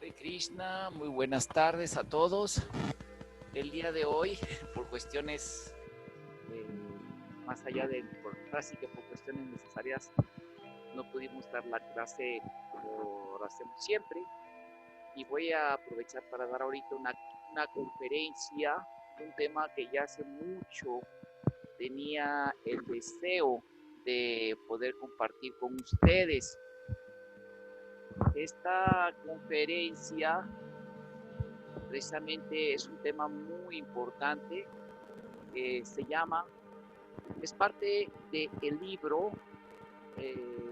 Hare Krishna, muy buenas tardes a todos. El día de hoy, por cuestiones eh, más allá de así que por cuestiones necesarias, no pudimos dar la clase como lo hacemos siempre. Y voy a aprovechar para dar ahorita una conferencia, un tema que ya hace mucho tenía el deseo de poder compartir con ustedes. Esta conferencia precisamente es un tema muy importante, es parte del libro,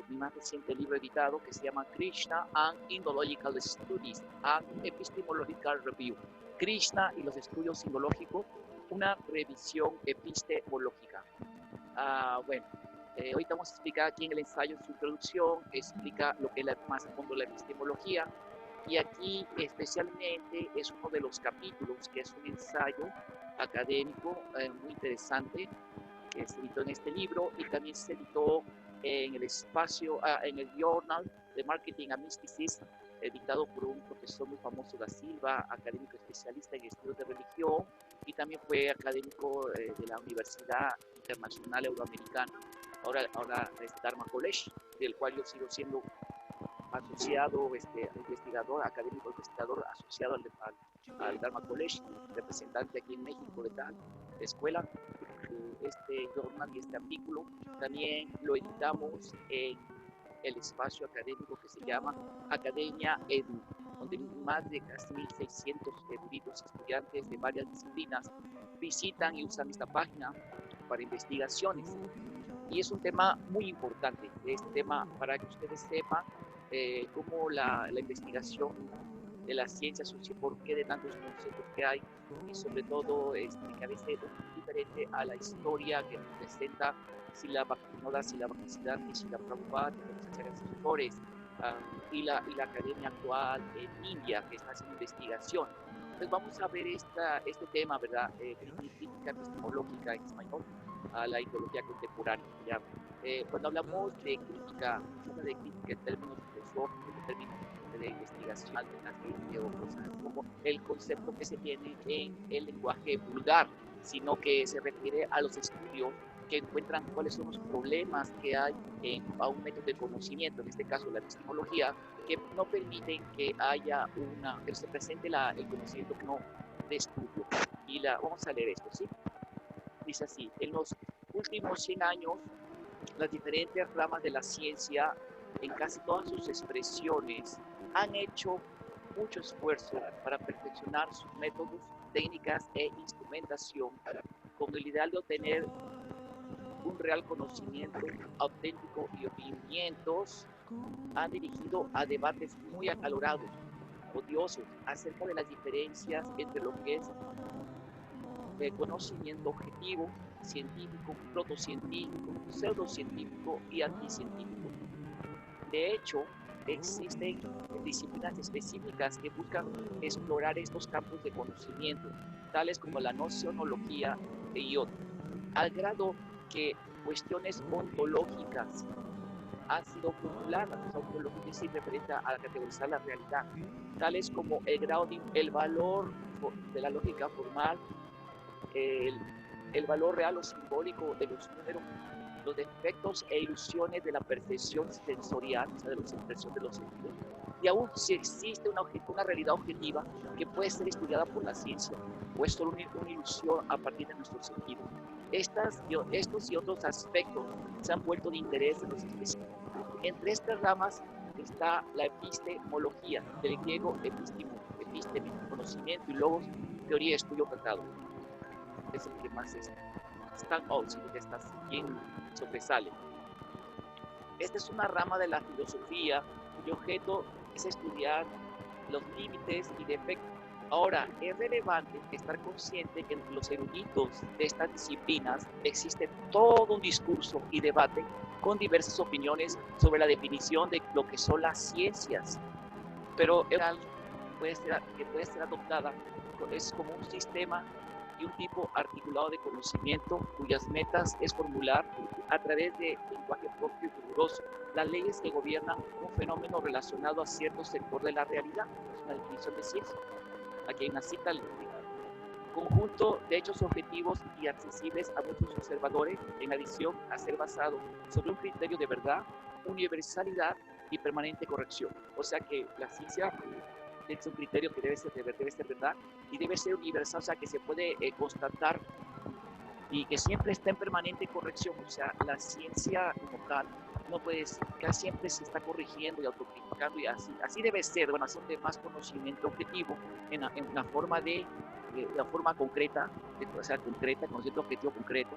mi más reciente libro editado, que se llama Krishna and Indological Studies and Epistemological Review. Krishna y los estudios indológicos, una revisión epistemológica. Bueno, ahorita vamos a explicar aquí en el ensayo su introducción, explica lo que es más a fondo la epistemología, y aquí especialmente es uno de los capítulos que es un ensayo académico muy interesante que se editó en este libro y también se editó en el espacio, en el Journal de Marketing and Mysticism, editado por un profesor muy famoso da Silva, académico especialista en estudios de religión y también fue académico de la Universidad Internacional Euroamericana, ahora es Dharma College, del cual yo sigo siendo asociado, investigador, académico investigador asociado al Dharma College, representante aquí en México de tal escuela. Este journal y este artículo también lo editamos en el espacio académico que se llama Academia Edu, donde más de casi 1.600 eruditos estudiantes de varias disciplinas visitan y usan esta página para investigaciones. Y es un tema muy importante, este tema para que ustedes sepan cómo la investigación de la ciencia, por qué de tantos conceptos que hay, y sobre todo que a veces es diferente a la historia que nos presenta Srila Bhaktivinoda, Srila Bhaktisiddhanta, Srila Prabhupada, los acharyas escritores, y la academia actual en India, que está haciendo investigación. Entonces vamos a ver este tema, ¿verdad? Crítica epistemológica en español a la ideología contemporánea. ¿Ya? Cuando hablamos de crítica, no de crítica en términos filosóficos, en términos de investigación de la gente o cosas como el concepto que se tiene en el lenguaje vulgar, sino que se refiere a los estudios que encuentran cuáles son los problemas que hay a un método de conocimiento, en este caso la epistemología, que no permiten que haya que se presente el conocimiento que no de estudio. Y vamos a leer esto, ¿sí? Dice así: en los últimos 100 años, las diferentes ramas de la ciencia, en casi todas sus expresiones, han hecho mucho esfuerzo para perfeccionar sus métodos, técnicas e instrumentación con el ideal de obtener un real conocimiento auténtico, y opiniones han dirigido a debates muy acalorados, odiosos, acerca de las diferencias entre lo que es el conocimiento objetivo, científico, protocientífico, pseudocientífico y anticientífico. De hecho, existen disciplinas específicas que buscan explorar estos campos de conocimiento, tales como la nocionología y otros, al grado que cuestiones ontológicas han sido formuladas. La ontología se refiere a categorizar la realidad, tales como el valor de la lógica formal, el valor real o simbólico de los números, los defectos e ilusiones de la percepción sensorial, o sea, de la expresión de los sentidos, y aún si existe una realidad objetiva que puede ser estudiada por la ciencia, o es solo una ilusión a partir de nuestros sentidos. Estos y otros aspectos se han vuelto de interés de los especialistas. Entre estas ramas está la epistemología, del griego episteme, conocimiento, y logos, teoría, estudio, tratado. Es el que más stand out, que está bien sobresale. Esta es una rama de la filosofía cuyo objeto es estudiar los límites y defectos. Ahora, es relevante estar consciente que entre los eruditos de estas disciplinas existe todo un discurso y debate con diversas opiniones sobre la definición de lo que son las ciencias, pero que puede ser adoptada es como un sistema y un tipo articulado de conocimiento cuyas metas es formular a través de lenguaje propio y riguroso las leyes que gobiernan un fenómeno relacionado a cierto sector de la realidad. Es una definición de ciencia. Aquí hay una cita conjunto de hechos objetivos y accesibles a muchos observadores, en adición a ser basado sobre un criterio de verdad, universalidad y permanente corrección. O sea que la ciencia es un criterio que debe ser verdad y debe ser universal, o sea que se puede constatar y que siempre está en permanente corrección. O sea, la ciencia como tal no puede, casi siempre se está corrigiendo y autocriticando, y así debe ser, bueno, así de más conocimiento objetivo en la forma de la forma concreta, o sea, concreta, concepto objetivo concreto,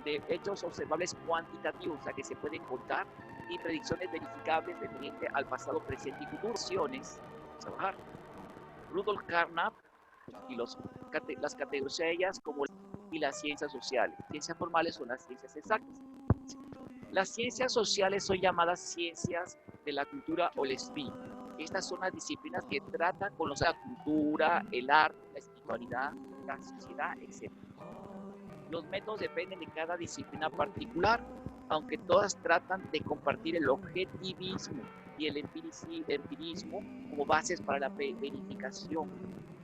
de hechos observables cuantitativos, o sea, que se pueden contar, y predicciones verificables referente al pasado, presente y futuro. Trabajar. Rudolf Carnap y las categorías como y las ciencias sociales. Ciencias formales son las ciencias exactas. Las ciencias sociales son llamadas ciencias de la cultura o el espíritu. Estas son las disciplinas que tratan con la cultura, el arte, la espiritualidad, la sociedad, etc. Los métodos dependen de cada disciplina particular, aunque todas tratan de compartir el objetivismo y el empirismo como bases para la verificación.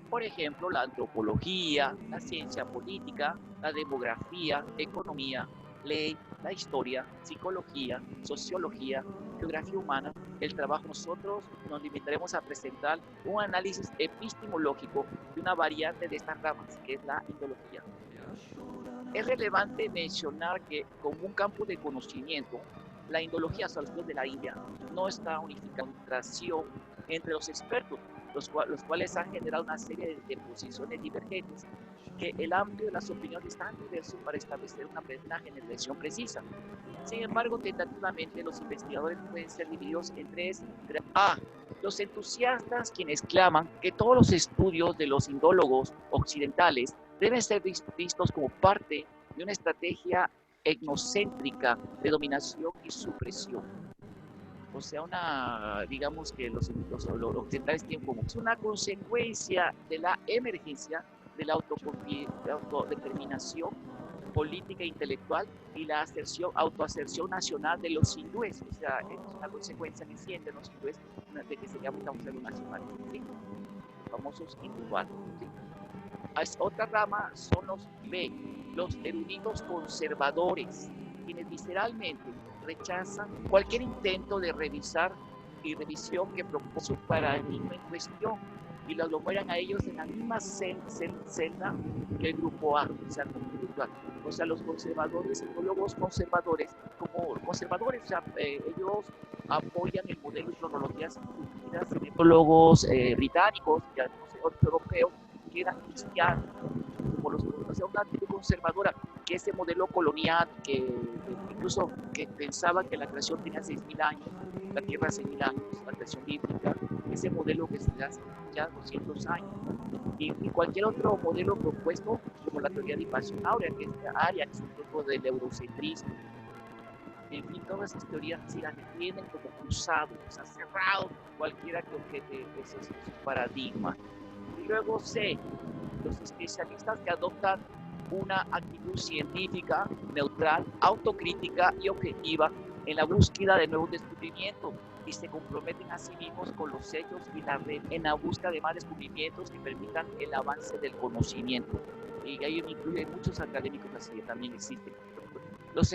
Por ejemplo, la antropología, la ciencia política, la demografía, economía, ley, la historia, psicología, sociología, geografía humana, el trabajo. Nosotros nos limitaremos a presentar un análisis epistemológico de una variante de estas ramas, que es la indología. Es relevante mencionar que como un campo de conocimiento, la indología, a los de la India, no está unificada entre los expertos, los cuales han generado una serie de posiciones divergentes, que el ámbito de las opiniones es tan diverso para establecer una generación precisa. Sin embargo, tentativamente los investigadores pueden ser divididos en tres. Los entusiastas, quienes claman que todos los estudios de los indólogos occidentales deben ser vistos como parte de una estrategia etnocéntrica de dominación y supresión. O sea, digamos que los occidentales tienen como una consecuencia de la emergencia de la autodeterminación política e intelectual y la autoaserción nacional de los hindúes. O sea, es una consecuencia que sienten los hindúes de que se llaman los nacionales, ¿sí? Los famosos hindúes. ¿Sí? Otra rama son los eruditos conservadores, quienes visceralmente rechazan cualquier intento de revisión que propone su paradigma en cuestión y lo aglomeran a ellos en la misma celda que el grupo A, o sea, como individual. O sea, los conservadores, psicólogos conservadores, o sea, ellos apoyan el modelo y cronologías incluidas en psicólogos británicos y algunos europeos que eran cristianos, como o sea, una actitud conservadora, que ese modelo colonial, que incluso que pensaba que la creación tenía 6.000 años, la tierra 6.000 años, la creación bíblica, ese modelo que se hace ya 200 años. Y cualquier otro modelo propuesto, como la teoría de invasión área, que es un tipo del eurocentrismo. En fin, todas esas teorías se las defienden como cruzados, o sea, cerrado cualquiera que objete esos paradigmas. Y luego los especialistas que adoptan una actitud científica, neutral, autocrítica y objetiva en la búsqueda de nuevos descubrimientos y se comprometen a sí mismos con los hechos y la red en la búsqueda de más descubrimientos que permitan el avance del conocimiento. Y ahí incluyen muchos académicos así que también existen. Los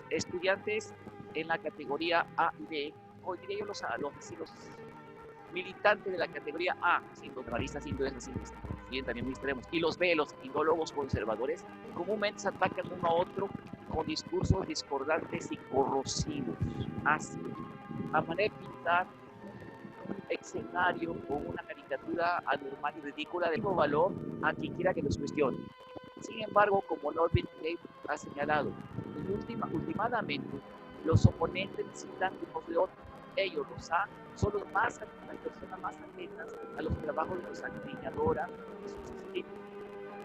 estudiantes en la categoría A y B, o diría yo los militantes de la categoría A, sindicalistas, hindúes, y también muy extremos, y los B, los indólogos conservadores, comúnmente se atacan uno a otro con discursos discordantes y corrosivos, así, a manera de pintar un escenario o una caricatura anormal y ridícula de poco valor a quien quiera que los cuestione. Sin embargo, como Norbert Cave ha señalado, últimamente los oponentes necesitan grupos de otros. Ellos, los A, son las personas más atentas a los trabajos de los escudriñadores y sus escritos.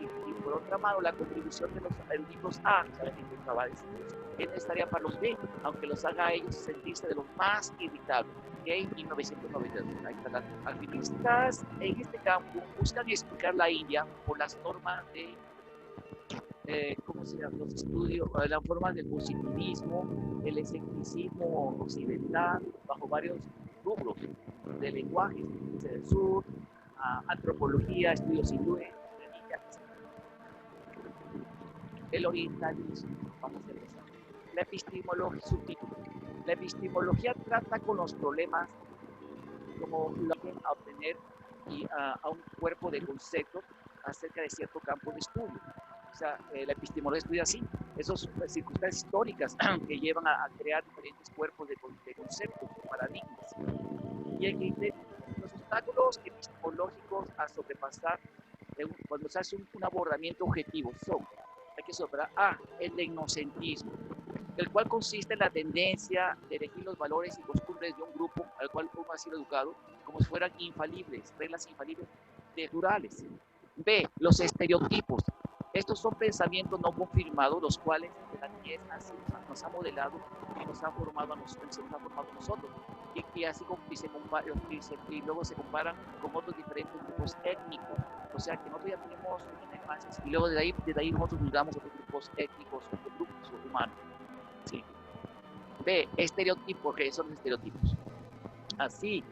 Y por otra mano, la contribución de los eruditos A, es necesaria para los B, aunque los haga a ellos sentirse de los más irritables. Gay, 1992. Ahí está las alpinistas en este campo buscan explicar la India por las normas de ¿cómo se llama? Los estudios, la forma del positivismo, el escepticismo occidental, bajo varios rubros de lenguajes, del sur, antropología, estudios hindúes, el orientalismo, vamos a empezar. La epistemología, subtítulo. La epistemología trata con los problemas como lo que a obtener y a un cuerpo de conceptos acerca de cierto campo de estudio. O sea, la epistemología estudia así, esas circunstancias históricas que llevan a crear diferentes cuerpos de conceptos, de paradigmas. Y hay que los obstáculos epistemológicos a sobrepasar cuando se hace un abordamiento objetivo son, hay que superar el inocentismo, el cual consiste en la tendencia de elegir los valores y costumbres de un grupo al cual uno ha sido educado como si fueran infalibles, reglas infalibles naturales. B, los estereotipos. Estos son pensamientos no confirmados, los cuales la niñez nos ha modelado y nos ha formado a nosotros. Y así como y luego se comparan con otros diferentes grupos étnicos. O sea que nosotros ya tenemos una infancia y luego de ahí nosotros juzgamos otros grupos étnicos, otros grupos humanos. ¿Sí? B, estereotipos, que son los estereotipos. Así,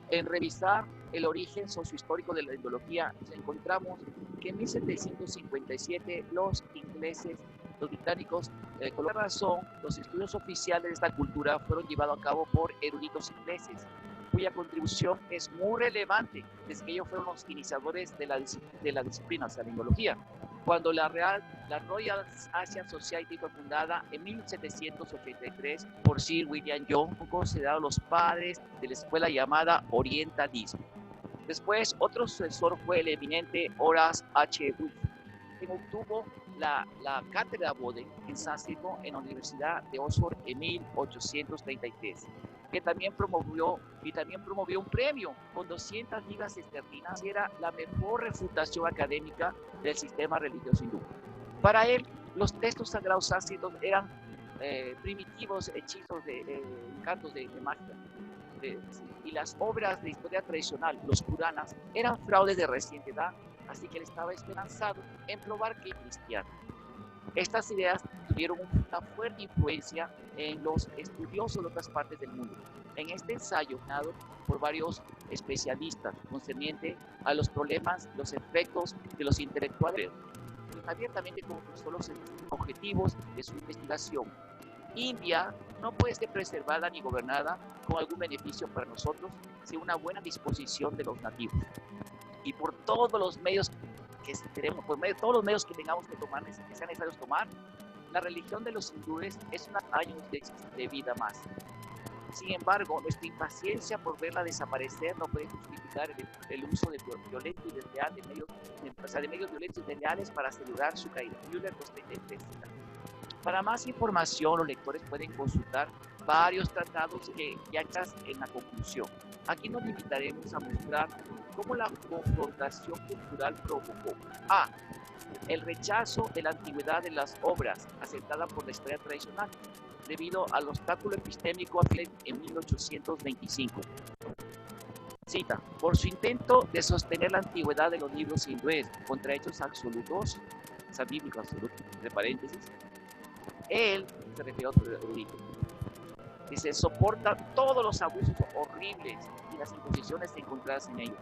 en revisar el origen sociohistórico de la ideología, encontramos que en 1757 los ingleses, los británicos, con la razón, los estudios oficiales de esta cultura fueron llevados a cabo por eruditos ingleses, cuya contribución es muy relevante, desde que ellos fueron los iniciadores de la disciplina, o sea, la ideología. Cuando la Royal Asian Society fue fundada en 1783 por Sir William Young, considerados los padres de la escuela llamada Orientalismo. Después, otro sucesor fue el eminente Horace H. Wolf, quien obtuvo la cátedra Bode en sánscrito en la Universidad de Oxford en 1833, que también promovió un premio con 200 libras esterlinas, y era la mejor refutación académica del sistema religioso hindú. Para él, los textos sagrados sánscritos eran primitivos hechizos de cantos de magia. Y las obras de historia tradicional, los Puranas, eran fraudes de reciente edad, así que él estaba esperanzado en probar que es cristiano. Estas ideas tuvieron una fuerte influencia en los estudiosos de otras partes del mundo. En este ensayo, dado por varios especialistas concerniente a los problemas, los efectos de los intelectuales, abiertamente confesó los objetivos de su investigación. India no puede ser preservada ni gobernada con algún beneficio para nosotros sin una buena disposición de los nativos. Y por todos los medios que tenemos, por medio de todos los medios que tengamos que tomar, que sean necesarios tomar, la religión de los hindúes es unos años de vida más. Sin embargo, nuestra impaciencia por verla desaparecer no puede justificar el uso de violento y desleal de medios violentos y desleales para asegurar su caída. Müller 233. Para más información, los lectores pueden consultar varios tratados que ya están en la conclusión. Aquí nos limitaremos a mostrar cómo la confrontación cultural provocó el rechazo de la antigüedad de las obras aceptada por la historia tradicional, debido al obstáculo epistémico en 1825. Cita, por su intento de sostener la antigüedad de los libros hindúes contra hechos absolutos, o sea, bíblicos absolutos, entre paréntesis, él se refiere a otro erudito. Dice, soporta todos los abusos horribles y las imposiciones encontradas en ellos,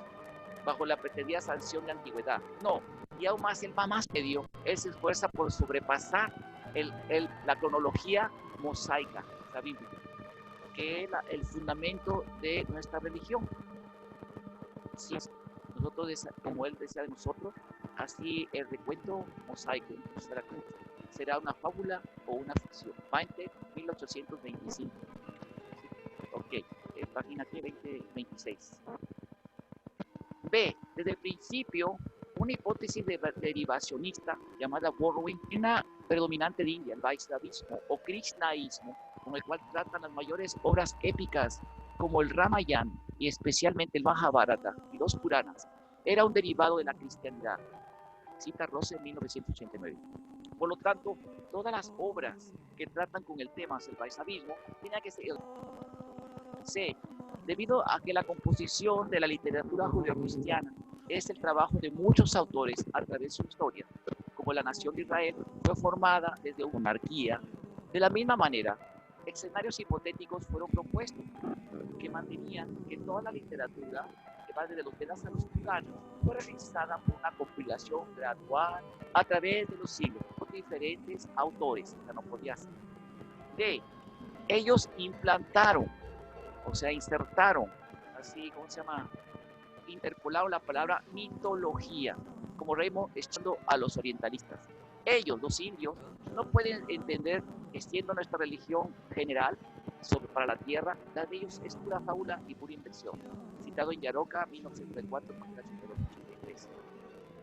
bajo la pretendida sanción de antigüedad. No, y aún más, él va más medio, él se esfuerza por sobrepasar la cronología mosaica, la Biblia, que es el fundamento de nuestra religión. Si nosotros, como él decía de nosotros, así el recuento mosaico será una fábula o una ficción. 1825. Ok, página aquí 2026. B, desde el principio, una hipótesis derivacionista llamada Borrowing, una predominante de India, el Vaishnavismo o Krishnaísmo, con el cual tratan las mayores obras épicas como el Ramayana y especialmente el Mahabharata y los Puranas, era un derivado de la cristianidad. Cita Rose en 1989. Por lo tanto, todas las obras que tratan con el tema del Vaishnavismo tienen que ser C, debido a que la composición de la literatura judeocristiana es el trabajo de muchos autores a través de su historia, como la nación de Israel fue formada desde una monarquía. De la misma manera, escenarios hipotéticos fueron propuestos que mantenían que toda la literatura, que va desde los Vedas a los Puranas, fue realizada por una compilación gradual a través de los siglos por diferentes autores. Ya no podía ser. Ellos implantaron, o sea, insertaron, así, ¿cómo se llama? Interpolaron la palabra mitología, como remo echando a los orientalistas. Ellos, los indios, no pueden entender que siendo nuestra religión general para la tierra, la de ellos es pura fábula y pura invención. Citado en Yaroca, 1904, página 82-83.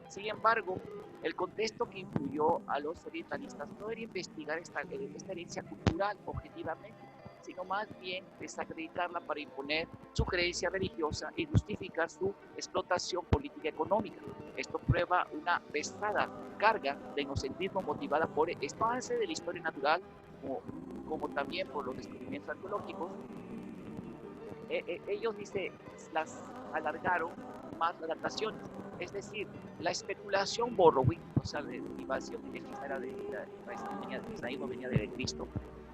Sin embargo, el contexto que influyó a los orientalistas no era investigar esta herencia cultural objetivamente, sino más bien desacreditarla para imponer su creencia religiosa y justificar su explotación política y económica. Esto prueba una pesada carga de inocentrismo motivada por el avance de la historia natural, como también por los descubrimientos arqueológicos. Ellos, dice, las alargaron más las dataciones. Es decir, la especulación Borrowing, o sea, la derivación de que era de Israel no venía de Cristo,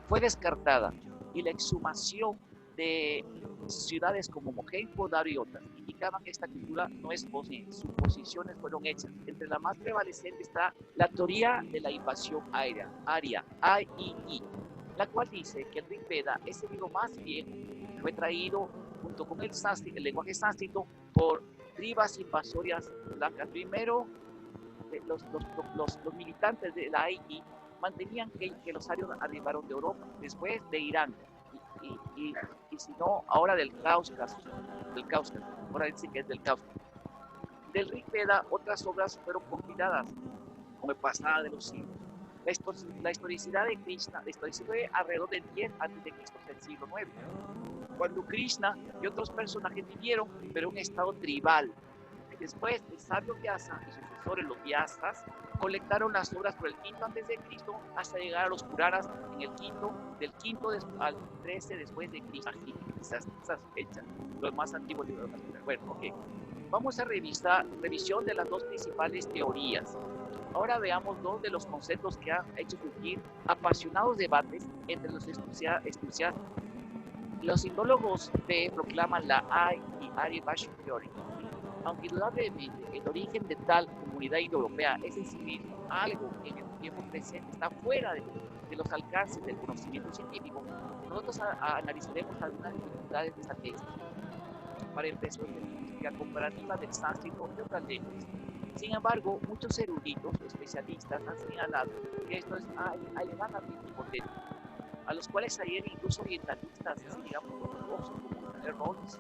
fue descartada, y la exhumación de ciudades como Mohenjo-Daro y otras indicaban que esta cultura no es posible. Suposiciones fueron hechas. Entre la más prevalecente está la teoría de la invasión aria, AII, la cual dice que el Rig Veda, ese libro más bien, fue traído junto con el lenguaje sánscrito por tribus invasorias blancas. Primero, los militantes de la AII mantenían que los arios arribaron de Europa, después de Irán, y si no, ahora del Cáucaso, ahora dicen que es del Cáucaso. Del Rig Veda, otras obras fueron compiladas, como el pasado de los siglos. La historicidad de Krishna, fue alrededor del 10 a.C. del siglo IX, cuando Krishna y otros personajes vivieron, pero en un estado tribal. Después, el sabio Vyasa y sus sucesores, los Vyasas, colectaron las obras por el 5 a.C. hasta llegar a los Puranas en el del 5 al 13 después de Cristo. Esas fechas, los más antiguos libros de las Puranas. Bueno, ok. Vamos a revisión de las dos principales teorías. Ahora veamos dos de los conceptos que han hecho surgir apasionados debates entre los estudiantes. Los indólogos proclaman la Arya-Vash Theory. Aunque indudablemente el origen de tal comunidad indoeuropea es en sí mismo algo que en el tiempo presente está fuera de los alcances del conocimiento científico, nosotros analizaremos algunas dificultades de esta tesis para empezar la lingüística comparativa del sánscrito y otras lenguas. Sin embargo, muchos eruditos especialistas han señalado que esto es elevadamente hipotético, a los cuales adhieren incluso orientalistas, digamos, ortodoxos, como René Rollins,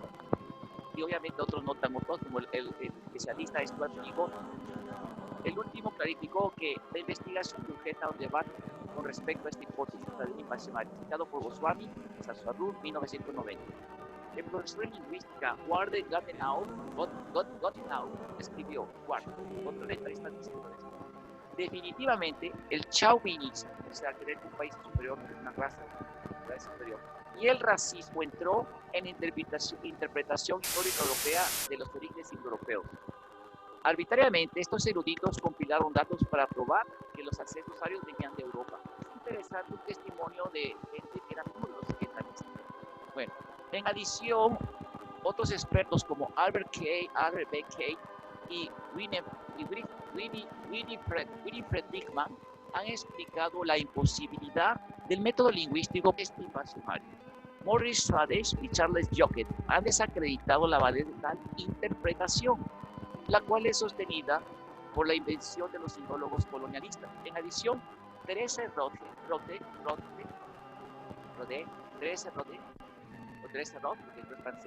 y obviamente otros no tan ortodoxos, como el especialista Stuart Ligon. El último clarificó que la investigación sujeta a un debate con respecto a esta hipótesis de la invasión aria, citado por Goswami, Saswadu, 1990. El profesor en lingüística Warde Gottenau escribió, otro letrista diciendo esto: definitivamente el chauvinismo, o sea, creer que un país es superior, una raza superior, y el racismo entró en interpretación histórica europea de los orígenes indoeuropeos. Arbitrariamente, estos eruditos compilaron datos para probar que los ancestros arios venían de Europa. Es interesante un testimonio de gente que era muy los orientalistas. Bueno, en adición, otros expertos como Albert B. Kay y Winifred Dickman han explicado la imposibilidad del método lingüístico estimacionario. Morris Swadesh y Charles Jockett han desacreditado la validez de tal interpretación, la cual es sostenida por la invención de los indólogos colonialistas. En adición, Teresa Rode,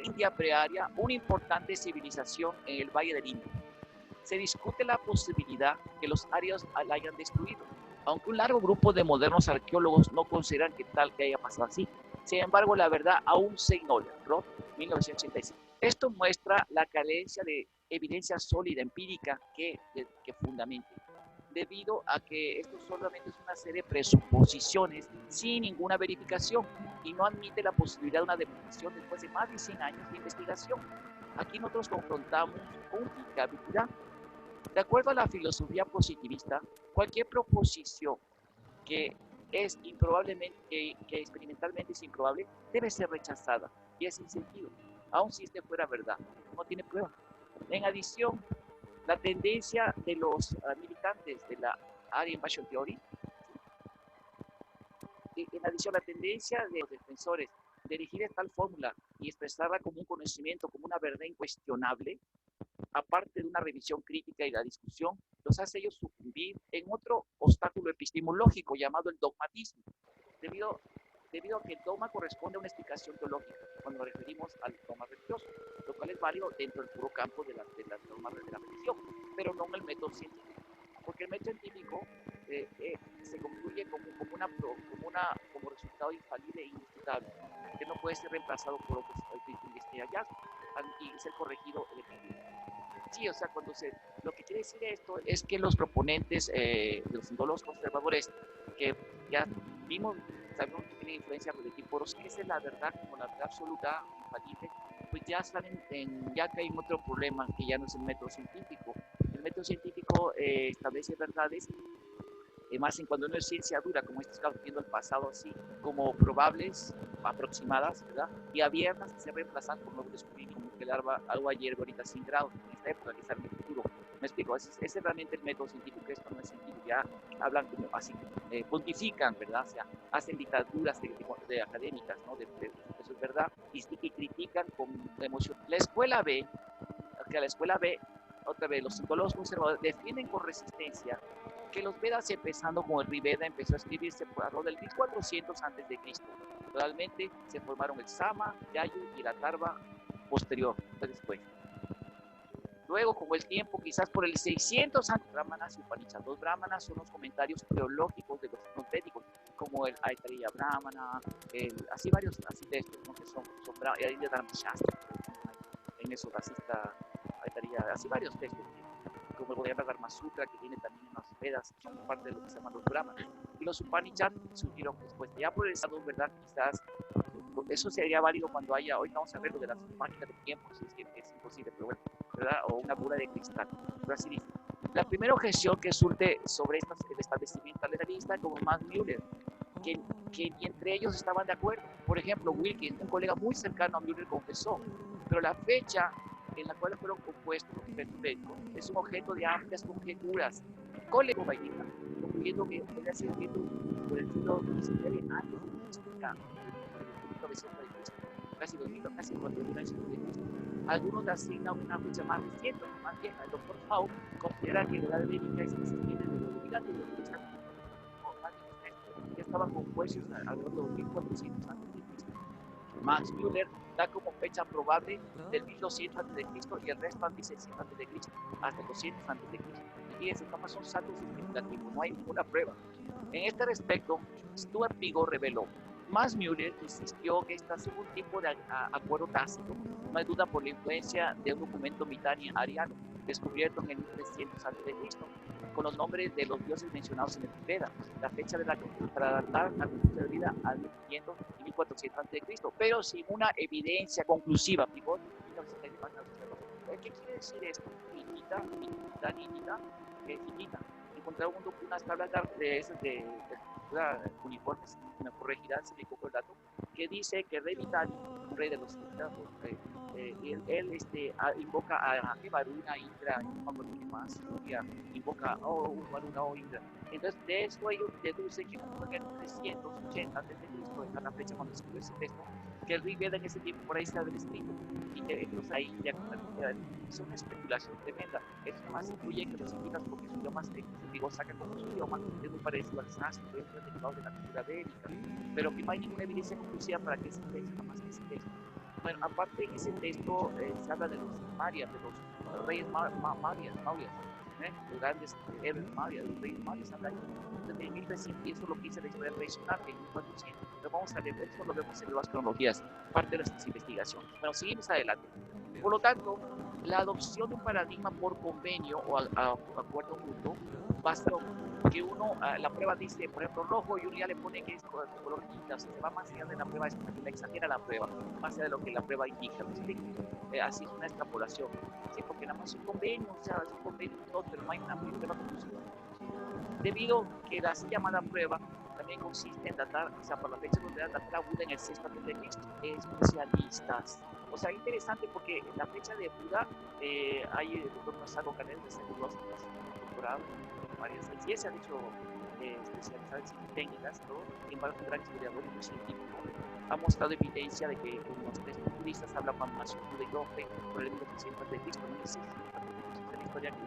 India prearia, una importante civilización en el Valle del Indo. Se discute la posibilidad que los arios la hayan destruido, aunque un largo grupo de modernos arqueólogos no consideran que haya pasado así. Sin embargo, la verdad aún se ignora. Roth, 1985. Esto muestra la carencia de evidencia sólida, empírica, que fundamente, debido a que esto solamente es una serie de presuposiciones sin ninguna verificación y no admite la posibilidad de una demostración después de más de 100 años de investigación. Aquí nosotros confrontamos con implicabilidad. De acuerdo a la filosofía positivista, cualquier proposición que es improbablemente, que experimentalmente es improbable, debe ser rechazada y es sin sentido, aun si este fuera verdad, no tiene prueba. En adición, la tendencia de los militantes de la Aryan Invasion Theory, en adición, la tendencia de los defensores de dirigir tal fórmula y expresarla como un conocimiento, como una verdad incuestionable, aparte de una revisión crítica y la discusión, los hace ellos sucumbir en otro obstáculo epistemológico llamado el dogmatismo, debido a que el dogma corresponde a una explicación teológica cuando nos referimos al dogma religioso, lo cual es válido dentro del puro campo de las normas de la religión, pero no en el método científico, porque el método científico se concluye como resultado infalible e indisputable, que no puede ser reemplazado por otros hallazgos y ser corregido en el futuro. Sí, o sea, lo que quiere decir esto es que los proponentes, los conservadores, que ya vimos, sabemos que tienen influencia de tipo Boros, que es la verdad como la verdad absoluta, infalible, pues ya ya que hay otro problema que ya no es el método científico. El método científico establece verdades, más en cuando no es ciencia dura, como estamos viendo el pasado así, como probables, aproximadas, ¿verdad? Y abiertas a ser reemplazadas por nuevos descubrimientos, como que el agua hierve ahorita sin grados, en esta época que está en el futuro. Me explico, ese es realmente el método científico, esto no es científico, ya hablan como así, pontifican, ¿verdad? O sea, hacen dictaduras de académicas, ¿no? Eso es verdad, y critican con emoción. La escuela B, otra vez, los psicólogos conservadores defienden con resistencia que los Vedas, empezando con el Rigveda, empezó a escribirse por alrededor del 1400 a.C. Realmente se formaron el Sama, Yayu y la Tarva posterior, después. Luego, con el tiempo, quizás por el 600 a.C., Brahmanas y Upanishads. Los Brahmanas son los comentarios teológicos de los védicos, como el Aitariya Brahmana, así varios así textos, ¿no? Que son ahí de Dharmashastra, en eso racista, Aitariya, así varios textos, como el Gaudiya Dharma Sutra, que viene también en las Vedas, son parte de lo que se llaman los Brahmanas. Y los Upanishads surgieron después. Ya por el estado, ¿verdad? Quizás eso sería válido cuando haya, hoy vamos a ver lo de las máquinas de tiempo, si es que es imposible, pero bueno, ¿verdad? O una bola de cristal, pero así dice. La primera objeción que surge sobre el establecimiento lista como Max Müller, que entre ellos estaban de acuerdo. Por ejemplo, Wilkins, un colega muy cercano a Müller, confesó, pero la fecha en la cual fueron compuestos los médicos es un objeto de amplias conjeturas, colego-vainita, concluyendo que podría ser escrito por el siglo XIX antes de Cristo, casi 2000, casi 4000 años de Cristo. Algunos le asignan una fecha más reciente, más vieja. El doctor Fau considera que la edad médica es que se viene de los dominantes, los que están ya estaban compuestos alrededor de 2400 años de Cristo. Max Müller da como fecha probable del 1200 a.C. y el resto antes de 600 a.C. hasta 200 a.C. Y esos capas son saltos significativos, no hay ninguna prueba. En este respecto, Stuart Pigot reveló: Max Müller insistió que este es un tipo de acuerdo tácito, no hay duda por la influencia de un documento vital ariano descubierto en el 1300 a.C., con los nombres de los dioses mencionados en el Veda, la fecha de para adaptar la cultura de vida al 1500 y 1400 a.C., pero sin una evidencia conclusiva. ¿Qué quiere decir esto? Finita, que finita. Encontraron unas tablas de uniformes, me corregirán si me equivoco el dato, que dice que Rey Vitali, rey de los él invoca a Varuna, Indra, no me acuerdo más, invoca Varuna o Indra. Entonces, de eso ellos deducen que en el 380 a.C., en la fecha cuando se escribió ese texto, que el Rigveda en ese tiempo por ahí está del escrito, y que entonces ahí ya es una especulación tremenda. Eso más incluye que los indígenas, porque su idioma saca como su idioma, es muy parecido al sánscrito, es derivado de la cultura védica, pero que no hay ninguna evidencia conclusiva para que ese texto, nada más que ese texto. Bueno, aparte en ese texto se habla de los Marias, de los reyes Marias, los grandes héroes Marias, los reyes Marias hablan de 1300, y eso es lo que dice la historia tradicional en 1400. Pero vamos a leer, eso lo vemos en las cronologías, parte de las investigaciones. Bueno, seguimos adelante. Por lo tanto, La adopción de un paradigma por convenio o acuerdo mutuo basta que uno, la prueba dice, por ejemplo, rojo y uno ya le pone que es color quinta, o sea, se va más allá de la prueba, la exagera la prueba, más allá de lo que la prueba indica, ¿me explico? Así es una extrapolación, sí, porque nada más es un convenio, o sea, es un convenio y todo, pero no hay una prueba conclusiva. Debido que la así llamada prueba también consiste en datar, o sea, por la fecha donde datar a Buda en el sexto antes de Cristo, especialistas. O sea, interesante porque en la fecha de Buda hay el doctor Masago Canel de seguros, doctorado, varias veces, se han hecho especializadas en técnicas, todo, sin embargo, un gran historiador y científico. Ha mostrado evidencia de que los textos budistas hablan más Buda y Dofe por el 1600 de Cristo, 1600 de la historia que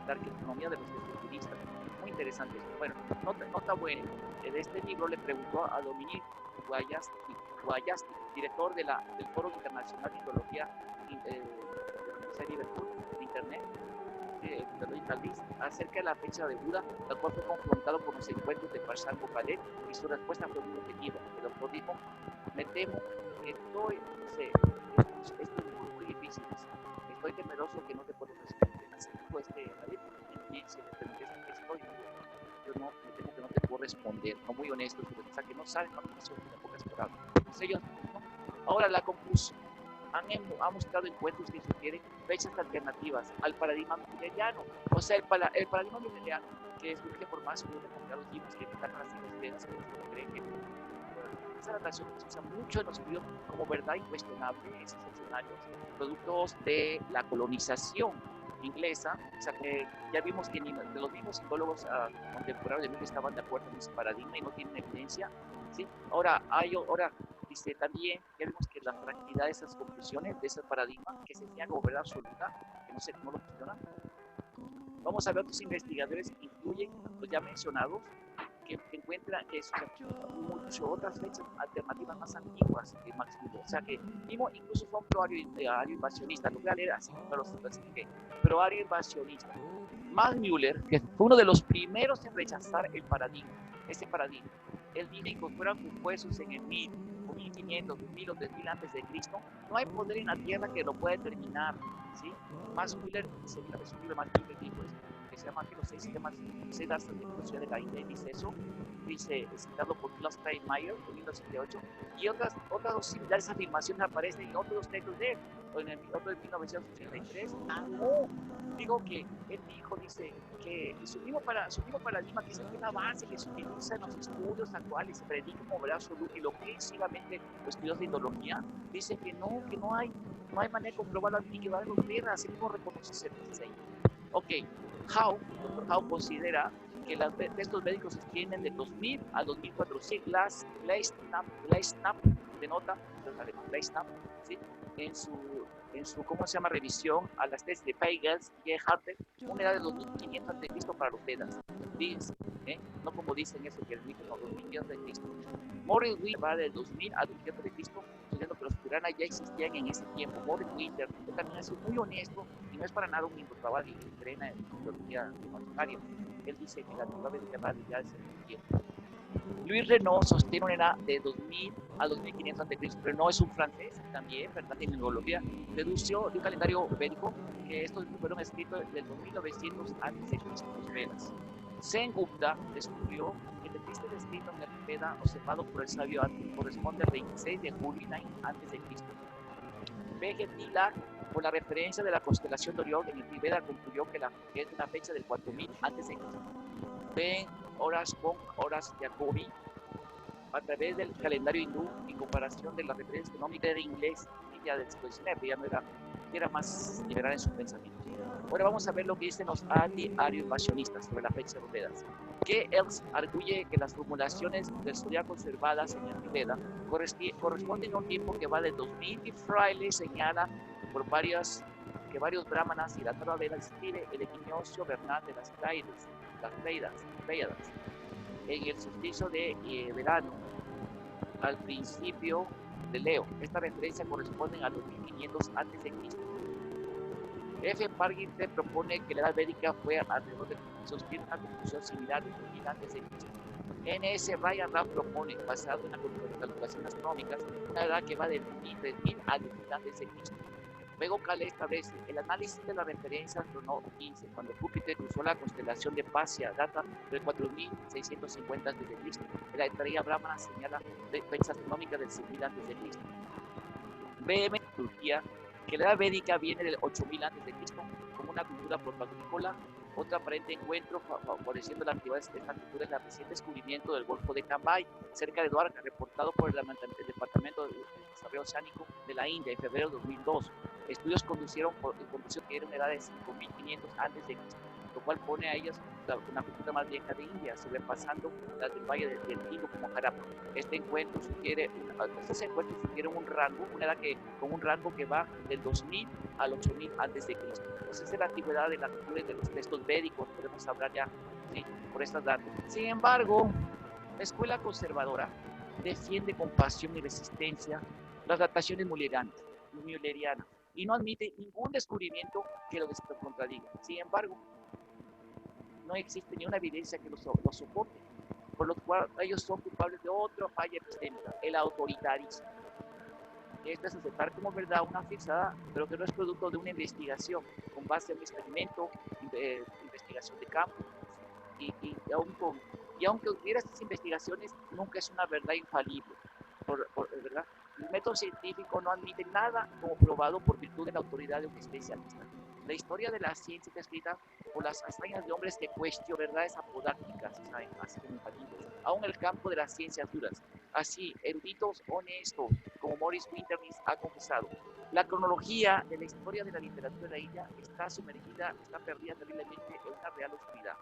la arqueología de los textos budistas. Muy interesante. Bueno, nota buena. De este libro le preguntó a Dominique Guayasti, director del Foro Internacional de Ideología de Liverpool, de Internet, acerca de la fecha de Buda, la cual fue confrontado con los encuentros de Parshat Gopalet, y su respuesta fue muy objetiva. El doctor dijo: me temo que esto es muy difícil. Estoy temeroso que no te puedo responder. Así dijo yo no, me temo que no te puedo responder, no muy honesto, o sea, que no saben la información de pocas palabras. Ellos, ¿no? Ahora, la conclusión. Ha mostrado encuentros que sugieren fechas alternativas al paradigma milleriano. O sea, el paradigma milleriano, que surge por más de los libros que están las ideas que se creen que esa datación se usa mucho en los estudios como verdad incuestionable en esos escenarios, productos de la colonización inglesa. O sea, que ya vimos que ni de los mismos psicólogos contemporáneos de Miller estaban de acuerdo en ese paradigma y no tienen evidencia, ¿sí? Ahora dice también, ya vimos que la fragilidad de esas conclusiones, de ese paradigma, que se enseña como verdad absoluta, que no sé cómo lo cuestionan. Vamos a ver otros investigadores que incluyen los ya mencionados, que encuentran que son muchas otras fechas alternativas más antiguas que Max Müller. O sea que mismo incluso fue un pro-ario invasionista, lo voy a leer así, pro-ario invasionista. Max Müller, que fue uno de los primeros en rechazar el paradigma, ese paradigma, él dice que fueran compuestos en el 1000, 1500, 2000 o 3000 antes de Cristo, no hay poder en la tierra que lo pueda determinar, ¿sí? Max Müller, es un libro más Müller dijo esto, que se llama que los 6 sistemas, 6 darse de evolución de la India, dice eso, dice, citado por Klaus Steinmeier en 1978, y otras similares afirmaciones aparecen en otros textos de él, en el otro de 1983, digo que él dice que su mismo paradigma, que es una base que se utiliza en los estudios actuales, se predica como verdad absoluta, y lo que es ciegamente los estudios de ideología, dice que no hay manera de comprobar la antigüedad de los tierras, así como reconoce ese diseño. Ok, Dr. Howe considera que los textos médicos se extienden de 2000 a 2400. Leisnap denota, Leisnap, ¿sí? En su ¿cómo se llama? Revisión a las tesis de Peigels y Harter, una edad de 2500 a.C. para los Vedas. Dice, no como dicen eso, que el mito no, 2500 a.C. Morris Winter va del 2000 a 2500 a.C., diciendo que los Puranas ya existían en ese tiempo. Morris Winter también ha sido muy honesto y no es para nada un improbable y entrena en teología humanitaria. Él dice que la antigua mediterránea ya es el tiempo. Luis Renaud sostiene una edad de 2000 a 2500 a.C. Renaud es un francés también, ¿verdad? En neurología. Dedució de un calendario védico que estos fueron escritos del 2900 a.C. los Vedas. Sengupta descubrió que el triste descrito en el Veda observado por el sabio corresponde al 26 de julio a.C. B.G. Tila, por la referencia de la constelación de Orión en el Veda, concluyó que es una fecha del 4000 a.C. Ben Horace Jacobi, a través del calendario hindú, en comparación de la referencia económica de inglés, ya del siglo XIX, ya no era más liberal en su pensamiento. Ahora vamos a ver lo que dicen los ario-invasionistas sobre la fecha de los Vedas. Que él arguye que las formulaciones del zodiaco conservadas en el Veda corresponden a un tiempo que va de 2000, y Fraile señala que varios brahmanas y la Torah Veda describe el equinoccio vernal de las Pleiades, en el solsticio de verano, al principio de Leo. Esta referencia corresponde a los 1500 a.C. F. Parginter propone que la edad védica fue alrededor de sostiene una conclusión similar de 2000 a.C. N.S. Ryan Rapp propone, basado en las calculaciones astronómicas, una edad que va de 3000 a 2000 a.C. Luego Kale establece el análisis de la referencia astronómica. Cuando Júpiter cruzó la constelación de Pasea, data del 4650 a.C. La estrella Brahmana señala fecha astronómica del 6000 a.C. BM Turquía, que la edad védica viene del 8000 a.C. como una cultura protoagrícola. Otro aparente encuentro favoreciendo la actividad de esta cultura es el reciente descubrimiento del Golfo de Cambay, cerca de Dwarka, reportado por el Departamento de Desarrollo Oceánico de la India en febrero de 2002. Estudios conducieron que era una edad de 5500 a.C., lo cual pone a ellas una cultura más vieja de India, sobrepasando la del Valle del Indo como Harappa. Estos encuentros sugieren un rango, una edad con un rango que va del 2000 al 8000 a.C. Entonces, es la antigüedad de la cultura de los textos védicos, podemos hablar ya, ¿sí?, por estas datos. Sin embargo, la escuela conservadora defiende con pasión y resistencia las dataciones mullerianas y no admite ningún descubrimiento que lo contradiga. Sin embargo, no existe ni una evidencia que lo soporte, por lo cual ellos son culpables de otra falla epistémica, el autoritarismo. Esto es aceptar como verdad una fixada, pero que no es producto de una investigación con base en un experimento, investigación de campo, y aunque hubiera estas investigaciones, nunca es una verdad infalible, ¿verdad? El método científico no admite nada como probado por virtud de la autoridad de un especialista. La historia de la ciencia está escrita por las hazañas de hombres que cuestionan verdades apodácticas, así como infalibles, aún en el campo de las ciencias duras. Así, eruditos honestos como Maurice Winternis ha confesado, la cronología de la historia de la literatura de la India está perdida terriblemente en una real oscuridad.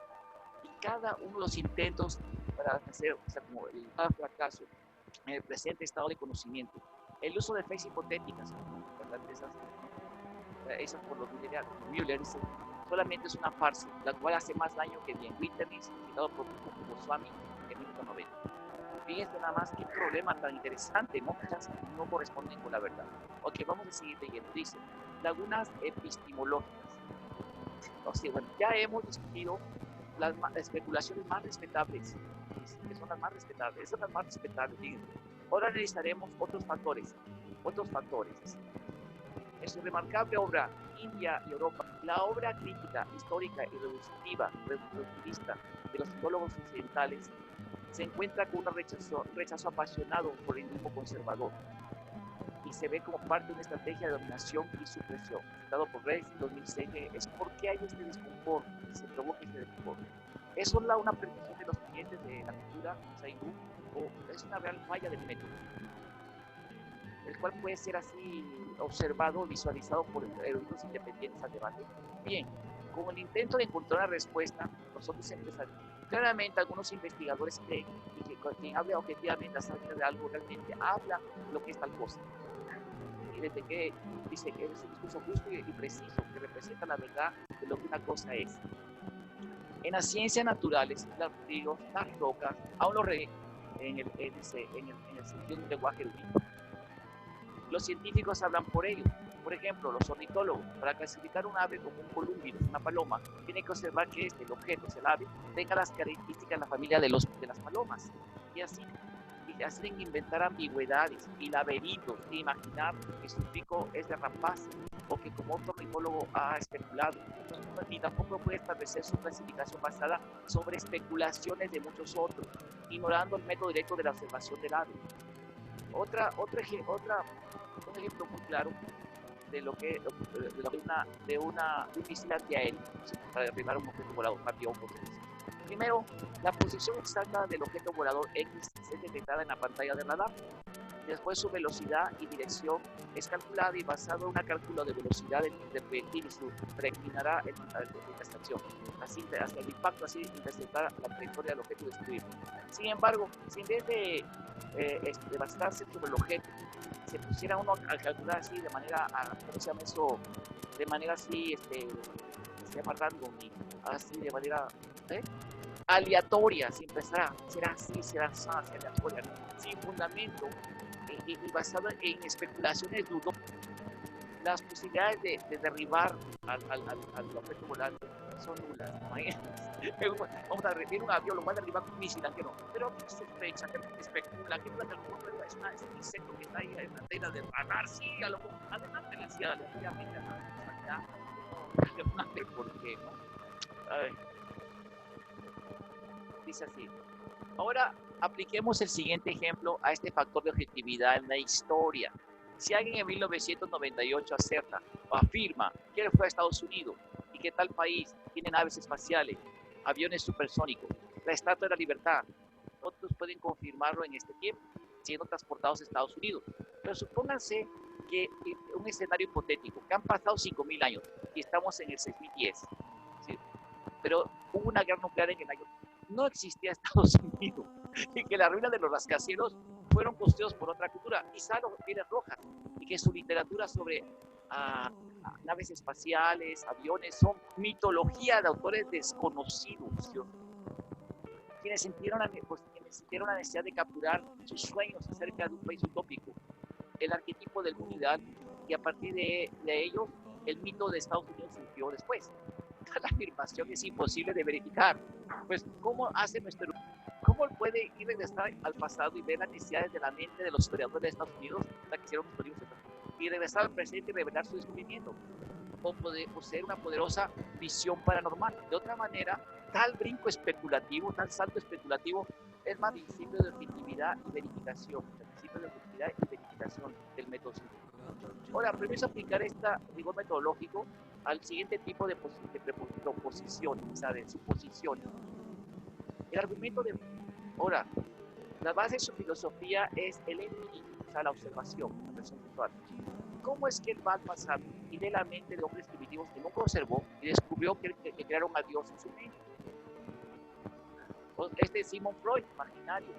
Y cada uno de los intentos para hacer, como el fracaso en el presente estado de conocimiento, el uso de fechas hipotéticas, ¿verdad?, esas por los Müller, solamente es una farsa, la cual hace más daño que bien. Winternis, citado por Goswami en 1990. Fíjense nada más qué problema tan interesante, ¿no? Muchas no corresponden con la verdad. Ok, vamos a seguir leyendo. Dice, lagunas epistemológicas. O sea, bueno, ya hemos discutido las especulaciones más respetables, que son las más respetables, esas son las más respetables, fíjense. Ahora analizaremos otros factores. En su remarcable obra India y Europa, la obra crítica, histórica y reductivista de los filólogos occidentales se encuentra con un rechazo apasionado por el grupo conservador y se ve como parte de una estrategia de dominación y supresión. Dado por Reis 2006, es por qué hay este desconfort, se provoca este desconfort. ¿Es solo una pretensión de los clientes de la cultura Saidú o es una real falla del método, el cual puede ser así observado, visualizado por eruditos independientes al debate? Bien, con el intento de encontrar una respuesta, nosotros empezamos. Claramente, algunos investigadores creen que quien habla objetivamente acerca de algo realmente habla lo que es tal cosa. Y desde que dice que es un discurso justo y preciso, que representa la verdad de lo que una cosa es. En las ciencias naturales, los ríos, las rocas, aún lo en el sentido de un lenguaje erudito. Los científicos hablan por ello. Por ejemplo, los ornitólogos, para clasificar un ave como un colúmbido, una paloma, tienen que observar que el objeto, el ave, tenga las características de la familia de las palomas. Y así hacen inventar ambigüedades y laberintos e imaginar que su pico es de rapaz, o que como otro ornitólogo ha especulado. Ni tampoco puede establecer su clasificación basada sobre especulaciones de muchos otros, ignorando el método directo de la observación del ave. Un ejemplo muy claro de lo que de un misil antiaéreo para derribar un objeto volador rápido. Primero, la posición exacta del objeto volador X es detectada en la pantalla del radar. Después, su velocidad y dirección es calculada y basado en una cálculo de velocidad del proyectil y su declinará en la estación. Así, hasta el impacto, así interceptar la trayectoria del objeto destruido. Sin embargo, si en vez de basarse sobre el objeto, se pusiera uno a calcular así de manera, ¿cómo se llama eso? De manera así, se llama random, y así de manera aleatoria, sin pensar, será así, será así, aleatoria, sin fundamento y basado en especulaciones dudosas. Las posibilidades de derribar al objeto volante son nulas. Vamos a recibir un avión, lo van a derribar con un misil, que no. Pero ¿qué sospecha? ¿Qué especula? ¿Qué duda que a lo mejor es un insecto que está ahí en la tela de radar? Sí, a lo mejor, adelante, le decía, obviamente, allá, no, ¿por qué, no? Ay, dice así. Ahora apliquemos el siguiente ejemplo a este factor de objetividad en la historia. Si alguien en 1998 acerta o afirma que él fue a Estados Unidos y que tal país tiene naves espaciales, aviones supersónicos, la Estatua de la Libertad, otros pueden confirmarlo en este tiempo, siendo transportados a Estados Unidos. Pero supónganse que un escenario hipotético, que han pasado 5.000 años y estamos en el 6010, ¿sí? Pero hubo una guerra nuclear en el año, no existía Estados Unidos, y que las ruinas de los rascacielos fueron construidos por otra cultura, quizá los pieles rojas, y que su literatura sobre naves espaciales, aviones, son mitología de autores desconocidos, ¿sí? Quienes sintieron la necesidad de capturar sus sueños acerca de un país utópico, el arquetipo del mundial, y a partir de ellos, el mito de Estados Unidos surgió después. La afirmación es imposible de verificar. Pues, ¿cómo puede ir regresar al pasado y ver las necesidades de la mente de los historiadores de Estados Unidos, la que hicieron los libros, y regresar al presente y revelar su descubrimiento? O poseer una poderosa visión paranormal. De otra manera, tal brinco especulativo, tal salto especulativo, es más principio de objetividad y verificación. El principio de objetividad y verificación del método científico. Ahora, primero aplicar este rigor metodológico al siguiente tipo de proposiciones, o sea, de suposiciones. El argumento de... Ahora, la base de su filosofía es el empirismo, o sea, la observación, la versión visual. ¿Cómo es que él va al pasado y de la mente de hombres primitivos que nunca observó y descubrió que crearon a Dios en su mente? Este Sigmund Freud, imaginario,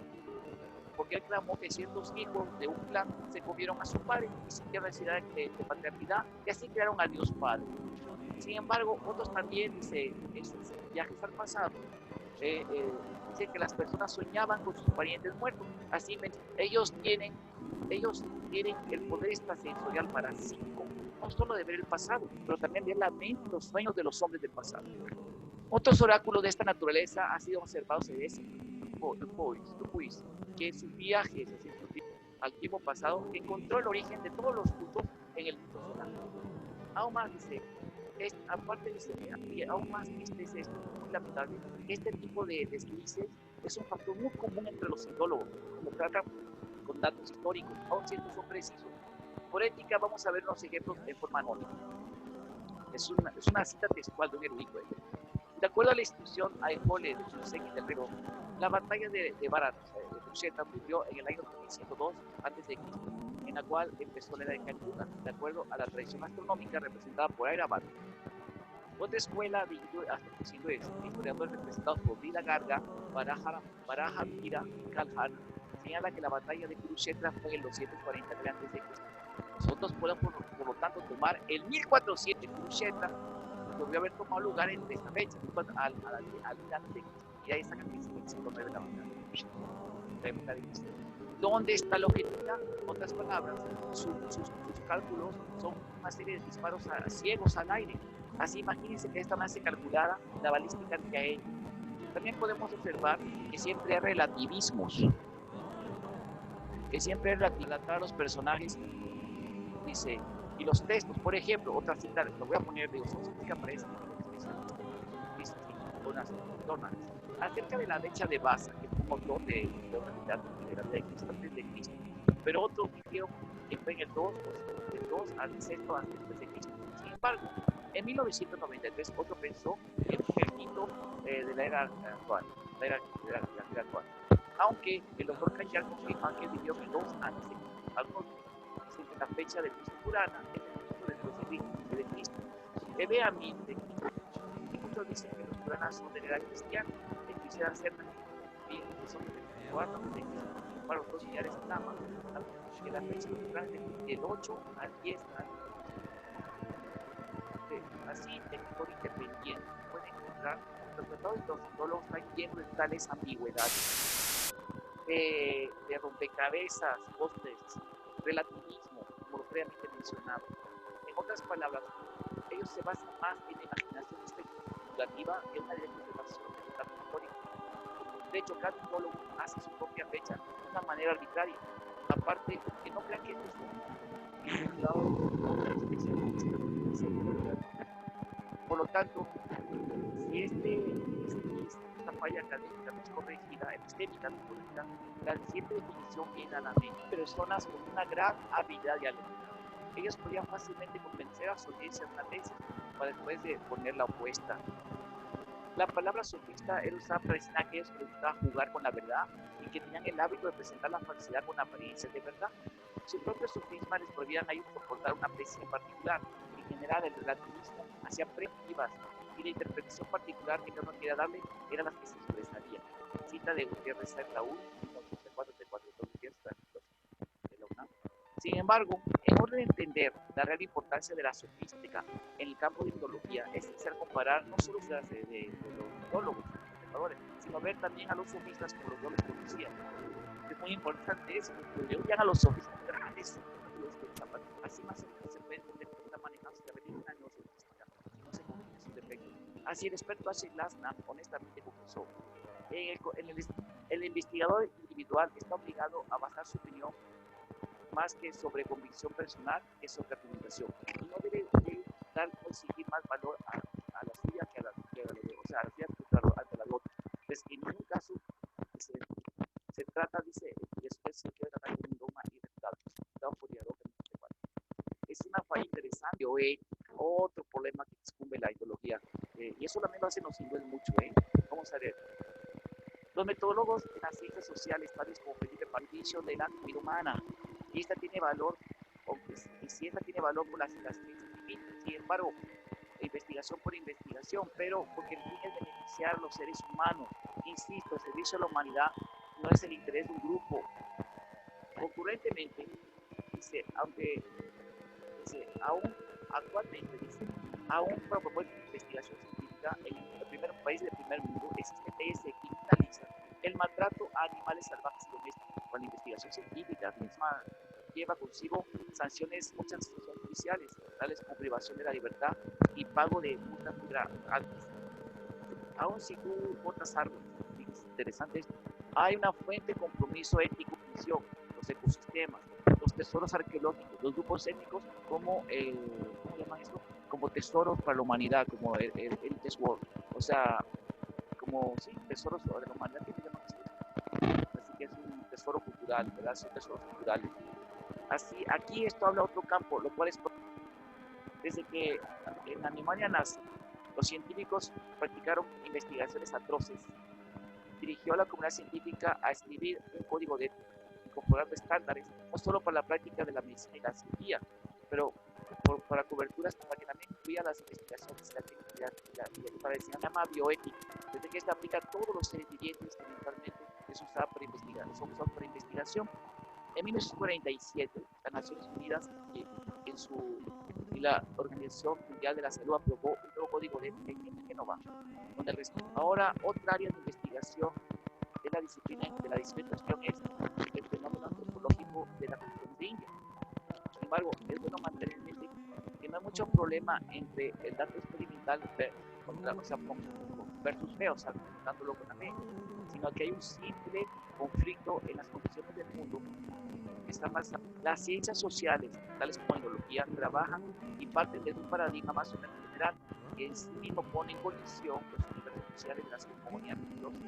porque él clamó que ciertos hijos de un clan se comieron a su padre y sintieron necesidad de paternidad y así crearon a Dios Padre. Sin embargo, otros también dicen, en sus viajes al pasado, dicen que las personas soñaban con sus parientes muertos. Así ellos tienen el poder extrasensorial para sí, no solo de ver el pasado, pero también ver la mente, los sueños de los hombres del pasado. Otros oráculos de esta naturaleza han sido observados en ese Dupuis, que en sus viajes al tiempo pasado encontró el origen de todos los cultos en el mundo solar. Aún más dice, aparte dice, y aún más triste es esto, muy lamentable, este tipo de deslices es un factor muy común entre los psicólogos, como tratan con datos históricos, aun si estos son precisos. Por ética vamos a ver unos ejemplos en forma anónima. Es una cita textual de un erudito. De acuerdo a la institución Aehole de Chusek y del Perú, la batalla de Barat, de Kusheta, ocurrió en el año 2102 a.C., en la cual empezó la era de Calcuta, de acuerdo a la tradición astronómica representada por Airabat. Otra escuela de historiadores representados por Vida Garga, Barahamira y Kalhan, señala que la batalla de Kurukshetra fue en el 240 a.C. Nosotros podemos, por lo tanto, tomar el 1400 de Kurukshetra, que debió haber tomado lugar entre esta fecha, al de y ahí sacan el 59 de la batalla. ¿Dónde está la objetividad? En otras palabras, sus cálculos son una serie de disparos ciegos al aire. Así imagínense que esta más calculada la balística antiaérea. También podemos observar que siempre hay relativismos, que siempre hay relatar a los personajes, dice, y los textos, por ejemplo, otra cita, lo voy a poner, digo, son científicas para eso, acerca de la leche de Baza, que fue un autor de una literatura de Cristo, antes de Cristo, pero otros dijeron que fue en el 2 al 6 antes de Cristo. Sin embargo, en 1993 otro pensó que fue el quinto de la era actual, la era actual. Aunque el doctor Kayal confirma que vivió en el 2 antes de Cristo. Algunos dicen que la fecha de Cristo Purana es el después de Cristo. Que vea mi de Cristo. Y muchos dicen que los Puranas son de la era cristiana, que quisieran ser bien, que son de 24 antes de Cristo. Para otros millares de Lama, que la fecha de Purana es del 8 al 10 antes. Así, el lector independiente puede encontrar los tratados de los psicólogos están llenos de tales ambigüedades, de rompecabezas, costes, relativismo, como lo previamente mencionado. En otras palabras, ellos se basan más en la imaginación especulativa que en una directa observación del dato histórico. De hecho, cada indólogo hace su propia fecha de una manera arbitraria. Aparte, que no crean que esto es un lado de especialista. Por lo tanto, si esta falla académica no es corregida, epistémica no es corregida, la siguiente definición viene a la mente. Personas con una gran habilidad dialéctica. Ellos podían fácilmente convencer a su audiencia de una tesis para después de poner la opuesta. La palabra sofista era usada para decir a aquellos que les gustaba jugar con la verdad y que tenían el hábito de presentar la falsedad con apariencias de verdad. Sus propios sofismas les prohibían a ellos soportar una tesis en particular. En general, el relativismo hacía preventivas y la interpretación particular que cada uno quería darle eran las que se expresarían. Cita de Gutiérrez Sainlaú, 1944, de la UNAM. Sin embargo, en orden de entender la real importancia de la sofística en el campo de indología, es necesario comparar no solo las de los indólogos, sino ver también a los sofistas como los dobles conocían. Es muy importante eso, porque le oían a los sofistas grandes, los pensaban. Así más o menos se puede entender cómo está manejando la verdad neosofística, y no se confunde sus defectos. Así el experto H. Glasner honestamente confesó, el investigador individual está obligado a basar su opinión más que sobre convicción personal que sobre argumentación. Y no debe dar o exigir más valor a la suya que a la de, o sea, a la suya ante la de otra. Entonces, en ningún caso se trata, dice, y después se queda tratar de un dogma irrefutable, dado por Diadoque. Es una falla interesante, otro problema que descubre la ideología, y eso también lo hacen los hindúes mucho, Vamos a ver. Los metodólogos en las ciencias sociales, tales como Felipe Pardicio, de la vida humana, y esta tiene valor, y si esta tiene valor por las ciencias civiles, sin embargo, investigación por investigación, pero porque el fin es beneficiar a los seres humanos. Insisto, el servicio a la humanidad no es el interés de un grupo. Concurrentemente, dice, aún actualmente, aún por propósito de investigación científica, en el primer país del primer mundo existen leyes que criminalizan el maltrato a animales salvajes y domésticos. Con la investigación científica misma lleva consigo sanciones, muchas sanciones judiciales, tales como privación de la libertad y pago de multas altas. Aún si tú botas árboles, interesantes, hay una fuente de compromiso ético, función, los ecosistemas, los tesoros arqueológicos, los grupos étnicos como, ¿cómo llaman esto? Como tesoros para la humanidad, como el Heritage World, o sea, como, sí, tesoros de la humanidad, ¿qué se llaman esto? Así que es un tesoro cultural, ¿verdad? Son tesoros culturales. Así, aquí esto habla de otro campo, lo cual es desde que en Alemania nazi, los científicos practicaron investigaciones atroces. Dirigió a la comunidad científica a escribir un código de ética, incorporando estándares, no solo para la práctica de la medicina y la cirugía, pero para coberturas para que también incluya las investigaciones y para el llama bioética, desde que esta aplica a todos los seres vivientes que eventualmente es usada para investigar, son usados para investigación. En 1947, las Naciones Unidas y la Organización Mundial de la Salud aprobó un nuevo código de ética en Génova. Ahora, otra área de investigación de la disciplina es el fenómeno antropológico de la cuestión de India. Sin embargo, es bueno mantener en mente que no hay mucho problema entre el dato experimental versus fe, o sea, dándolo con la fe, sino que hay un simple conflicto en las condiciones del mundo que está pasando. Las ciencias sociales, tales como ideología, trabajan y parten de un paradigma más o menos general que en sí mismo pone en colisión los universos sociales de las ceremonías religiosas.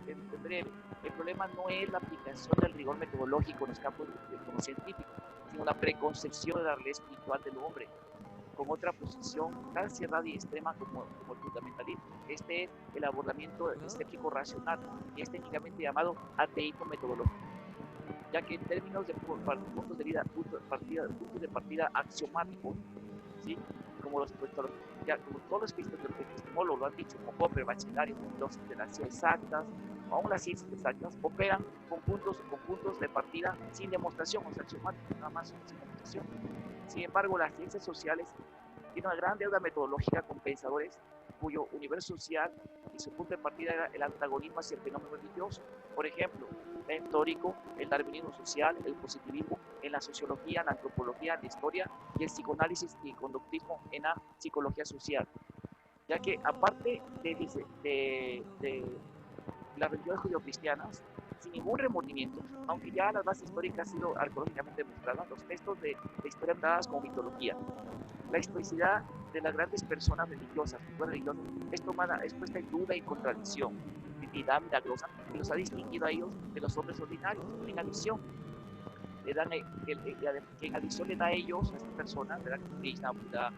En breve, el problema no es la aplicación del rigor metodológico en los campos del conocimiento científico, sino la preconcepción de la realidad espiritual del hombre, con otra posición tan cerrada y extrema como el fundamentalismo. Este es el abordamiento escéptico racional y es técnicamente llamado ateísmo metodológico, ya que en términos de puntos de partida axiomáticos, ¿sí? Como todos los epistemólogos lo han dicho, como Popper, Bachelard, los de las ciencias exactas, o aún las ciencias exactas, operan con puntos de partida sin demostración, o sea, axiomáticos, nada más sin demostración. Sin embargo, las ciencias sociales tienen una gran deuda metodológica con pensadores cuyo universo social y su punto de partida era el antagonismo hacia el fenómeno religioso. Por ejemplo, el histórico, el darwinismo social, el positivismo en la sociología, en la antropología, en la historia y el psicoanálisis y conductismo en la psicología social. Ya que aparte de las religiones judio-cristianas, sin ningún remordimiento, aunque ya la base histórica ha sido arqueológicamente demostrada, los textos de historia dadas como mitología. La historicidad de las grandes personas religiosas, es puesta en duda y contradicción. Divinidad milagrosa que los ha distinguido a ellos de los hombres ordinarios. En adición, que en adición le da a ellos, a estas personas, ¿verdad? Krishna, Buda,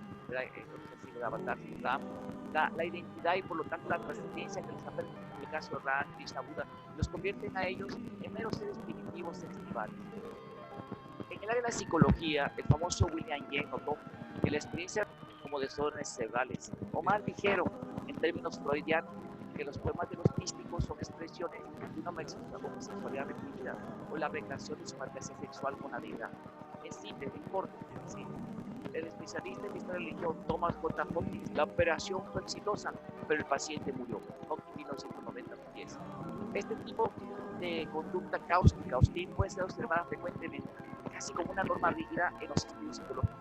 Avatar, la identidad y por lo tanto la trascendencia que les ha permitido, en el caso de Ram, Krishna, Buda, los convierten a ellos en meros seres primitivos sexuales. En el área de la psicología, el famoso William James notó que la experiencia como desórdenes cerebrales, o más ligero en términos freudianos, que los poemas de los místicos son expresiones de una homosexualidad reprimida o la recreación de su fantasía sexual con la deidad. En síntesis, en corto, ¿sí? El especialista en esta religión, Thomas J. Hopkins, la operación fue exitosa, pero el paciente murió. Hopkins 1990. Este tipo de conducta cáustica hostil puede ser observada frecuentemente, casi como una norma rígida en los estudios psicológicos.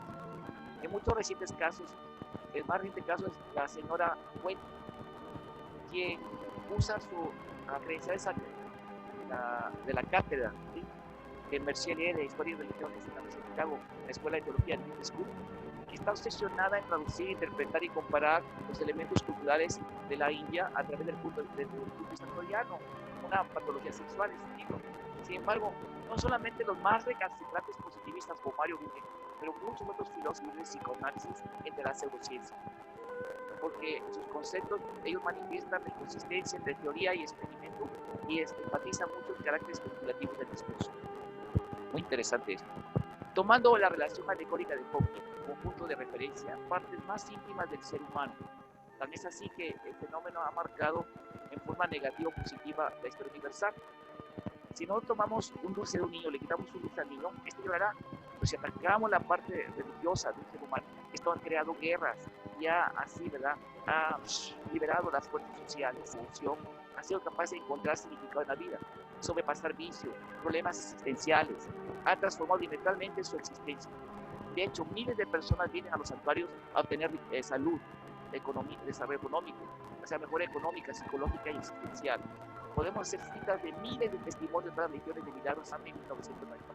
En muchos recientes casos, el más reciente caso es la señora Wendy, quien usa su credenciales de la cátedra, ¿sí?, en Mercier de Historia y Religiones en la Universidad de Chicago, la Escuela de Teología de New School, que está obsesionada en traducir, interpretar y comparar los elementos culturales de la India a través del punto de vista freudiano, una patología sexual, es libro. Sin embargo, no solamente los más recalcitrantes positivistas como Mario Bulle, pero muchos otros filósofos de psicoanálisis entre la pseudociencia, porque sus conceptos, ellos manifiestan la inconsistencia entre teoría y experimento y enfatizan mucho el carácter especulativo del discurso. Muy interesante esto. Tomando la relación alegórica de Hopkins como punto de referencia, partes más íntimas del ser humano, tan es así que el fenómeno ha marcado en forma negativa o positiva la historia universal. Si no tomamos un dulce de un niño, le quitamos un dulce al niño, este llorará. Pues si atacamos la parte religiosa del ser humano, esto ha creado guerras, ya así, ¿verdad?, ha liberado las fuerzas sociales, la emoción, ha sido capaz de encontrar significado en la vida, sobrepasar vicios, problemas existenciales, ha transformado diametralmente su existencia. De hecho, miles de personas vienen a los santuarios a obtener salud, economía, desarrollo económico, o sea, mejora económica, psicológica y existencial. Podemos hacer citas de miles de testimonios de las religiones de milagros en 1990.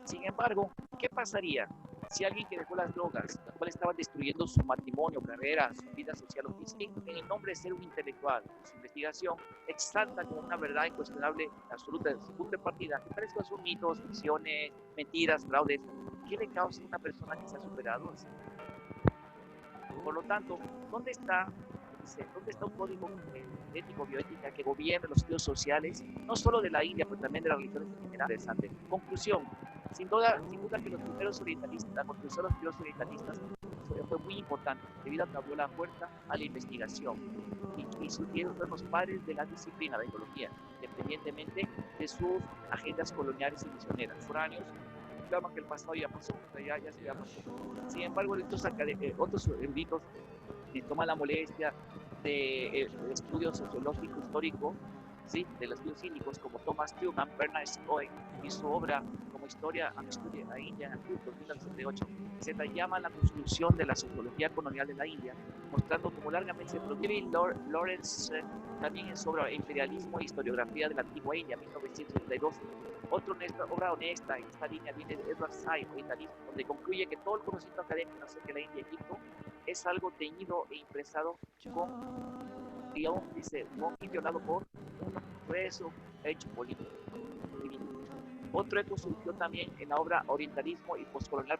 Sin embargo, ¿qué pasaría si alguien que dejó las drogas, las cuales estaban destruyendo su matrimonio, carrera, su vida social o física, en el nombre de ser un intelectual, su investigación, exalta como una verdad incuestionable, absoluta, de su punto de partida, que tales cosas son mitos, ficciones, mentiras, fraudes? ¿Qué le causa a una persona que se ha superado así? Por lo tanto, ¿dónde está un código ético bioética que gobierne los estudios sociales, no solo de la India, pero también de las religiones en general? Interesante. Conclusión, sin duda que los primeros orientalistas, la construcción de los primeros orientalistas fue muy importante, debido a que abrió la puerta a la investigación y surgieron los padres de la disciplina, de la ecología, independientemente de sus agendas coloniales y misioneras. Por años, claman que el pasado ya pasó, ya se pasó. Sin embargo, otros eruditos toman la molestia de estudio sociológico histórico, ¿sí?, de los estudios cívicos, como Thomas Newman, Bernard Stowe, y su obra como Historia a India en 1978, se llama La construcción de la sociología colonial de la India, mostrando como largamente se produjo. Lawrence también en su obra Imperialismo e Historiografía de la Antigua India, 1972. Otra obra honesta en esta línea viene de Edward Said, Orientalismo, donde concluye que todo el conocimiento académico acerca de la India y Egipto es algo teñido e impresado con, digamos, dice, no violado por un grueso hecho político. Otro eco surgió también en la obra Orientalismo y Postcolonial